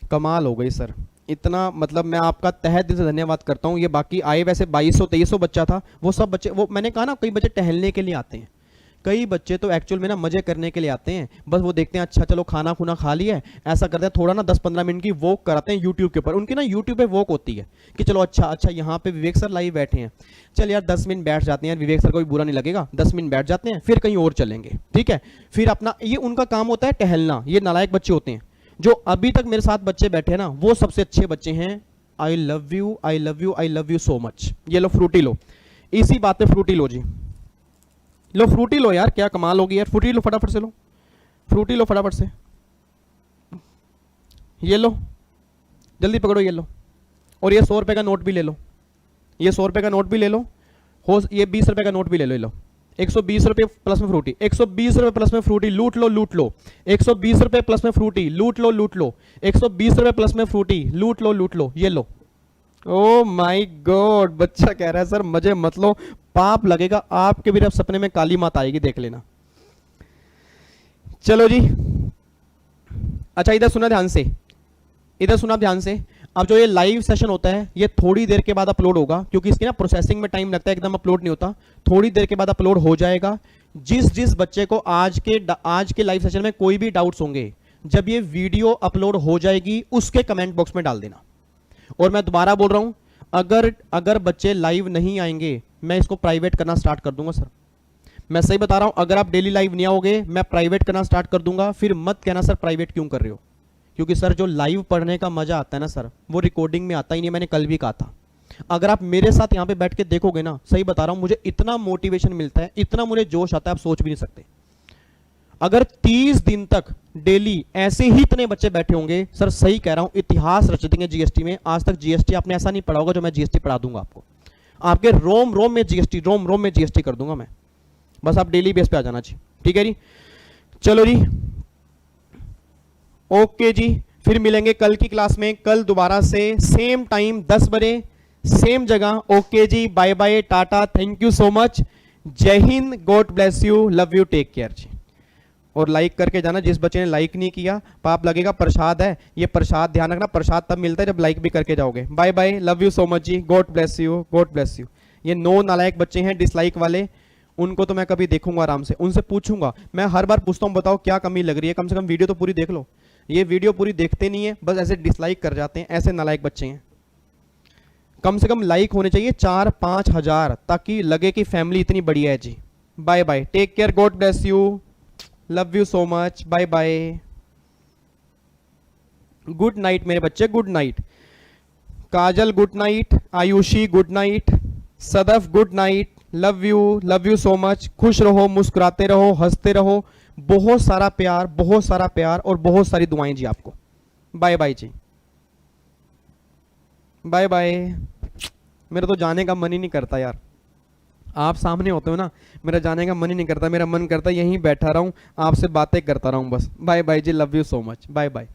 कमाल हो गई सर, इतना मतलब मैं आपका तहे दिल से धन्यवाद करता हूँ। ये बाकी आए वैसे 2200-2300 बच्चा था, वो सब बच्चे, वो मैंने कहा ना कई बच्चे टहलने के लिए आते हैं, कई बच्चे तो एक्चुअल में ना मजे करने के लिए आते हैं, बस वो देखते हैं अच्छा चलो खाना खुना खा लिया है, ऐसा करते हैं थोड़ा ना 10-15 मिनट की वॉक कराते हैं यूट्यूब के ऊपर, उनकी ना यूट्यूब पे वॉक होती है कि चलो अच्छा यहाँ पे विवेक सर लाइव बैठे हैं, चल यार 10 मिनट बैठ जाते हैं, विवेक सर को भी बुरा नहीं लगेगा, 10 मिनट बैठ जाते हैं फिर कहीं और चलेंगे, ठीक है। फिर अपना ये उनका काम होता है टहलना, ये नालायक बच्चे होते हैं। जो अभी तक मेरे साथ बच्चे बैठे हैं ना वो सबसे अच्छे बच्चे हैं। I love you I love you I love you so much. ये लो फ्रूटी लो, इसी बात पे फ्रूटी लो जी, लो फ्रूटी लो यार, क्या कमाल होगी यार, फ्रूटी लो फटाफट से, लो फ्रूटी लो फटाफट से, ये लो जल्दी पकड़ो, ये लो, और ये 100 रुपए का नोट भी ले लो, ये 100 रुपए का नोट भी ले लो, हो ये 20 रुपए का नोट भी ले लो, ये लो 120 रुपए प्लस में फ्रूटी, 120 रुपए प्लस में फ्रूटी, लूट लो लूट लो, 120 रुपए प्लस में फ्रूटी, लूट लो लूट लो, 120 रुपए प्लस में फ्रूटी, लूट लो लूट लो, ये लो। ओ माय गॉड, बच्चा कह रहा है सर मजे मत लो, पाप लगेगा आपके भी, अब सपने में काली माता आएगी देख लेना। चलो जी अच्छा इधर सुना ध्यान से, इधर सुना ध्यान से। अब जो ये लाइव सेशन होता है ये थोड़ी देर के बाद अपलोड होगा, क्योंकि इसकी ना प्रोसेसिंग में टाइम लगता है, एकदम अपलोड नहीं होता, थोड़ी देर के बाद अपलोड हो जाएगा। जिस बच्चे को आज के लाइव सेशन में कोई भी डाउट्स होंगे, जब ये वीडियो अपलोड हो जाएगी उसके कमेंट बॉक्स में डाल देना। और मैं दोबारा बोल रहा हूं, अगर बच्चे लाइव नहीं आएंगे मैं इसको प्राइवेट करना स्टार्ट कर दूंगा सर, मैं सही बता रहा हूं, अगर आप डेली लाइव नहीं आओगे मैं प्राइवेट करना स्टार्ट कर दूंगा। फिर मत कहना सर प्राइवेट क्यों कर रहे हो, क्योंकि सर जो लाइव पढ़ने का मजा आता है ना सर, वो रिकॉर्डिंग में आता ही नहीं, मैंने कल भी कहा था। अगर आप मेरे साथ यहां पे बैठ के देखोगे ना, सही बता रहा हूं, मुझे इतना मोटिवेशन मिलता है, इतना मुझे जोश आता है, आप सोच भी नहीं सकते। अगर 30 दिन तक डेली ऐसे ही इतने बच्चे बैठे होंगे, सर सही कह रहा हूं, इतिहास रच देंगे जीएसटी में। आज तक जीएसटी आपने ऐसा नहीं पढ़ा होगा जो मैं जीएसटी पढ़ा दूंगा आपको, आपके रोम रोम में जीएसटी, रोम रोम में जीएसटी कर दूंगा मैं, बस आप डेली बेस पे आ जाना चाहिए, ठीक है जी। चलो जी ओके जी, फिर मिलेंगे कल की क्लास में, कल दोबारा से सेम टाइम 10 बजे सेम जगह। ओके जी, bye bye, tata, thank you so much, जय हिंद, God bless you, love you, take care जी। और लाइक करके जाना, जिस बच्चे ने लाइक नहीं किया पाप लगेगा, प्रसाद है ये, प्रसाद ध्यान रखना, प्रसाद तब मिलता है जब लाइक भी करके जाओगे। Bye bye, love you so much जी, God bless you, God bless you. ये 9 नालायक बच्चे हैं डिसलाइक वाले, उनको तो मैं कभी देखूंगा आराम से, उनसे पूछूंगा, मैं हर बार पूछता हूं बताओ क्या कमी लग रही है, कम से कम वीडियो तो पूरी देख लो। ये वीडियो पूरी देखते नहीं है, बस ऐसे डिसलाइक कर जाते हैं, ऐसे नालायक बच्चे हैं। कम से कम लाइक होने चाहिए 4-5 हजार, ताकि लगे कि फैमिली इतनी बढ़िया है जी। Bye bye, take care, God bless you, love you so much, bye bye, good night मेरे बच्चे, good night. Kajal good night, Ayushi good night, Sadaf good night, love you so much. खुश रहो, मुस्कुराते रहो, हंसते रहो, बहुत सारा प्यार, बहुत सारा प्यार और बहुत सारी दुआएं जी आपको। बाय बाय जी, बाय बाय। मेरा तो जाने का मन ही नहीं करता यार, आप सामने होते हो ना, मेरा जाने का मन ही नहीं करता, मेरा मन करता यहीं बैठा रहूं, आपसे बातें करता रहूं बस। बाय बाय जी, love you so much, bye bye.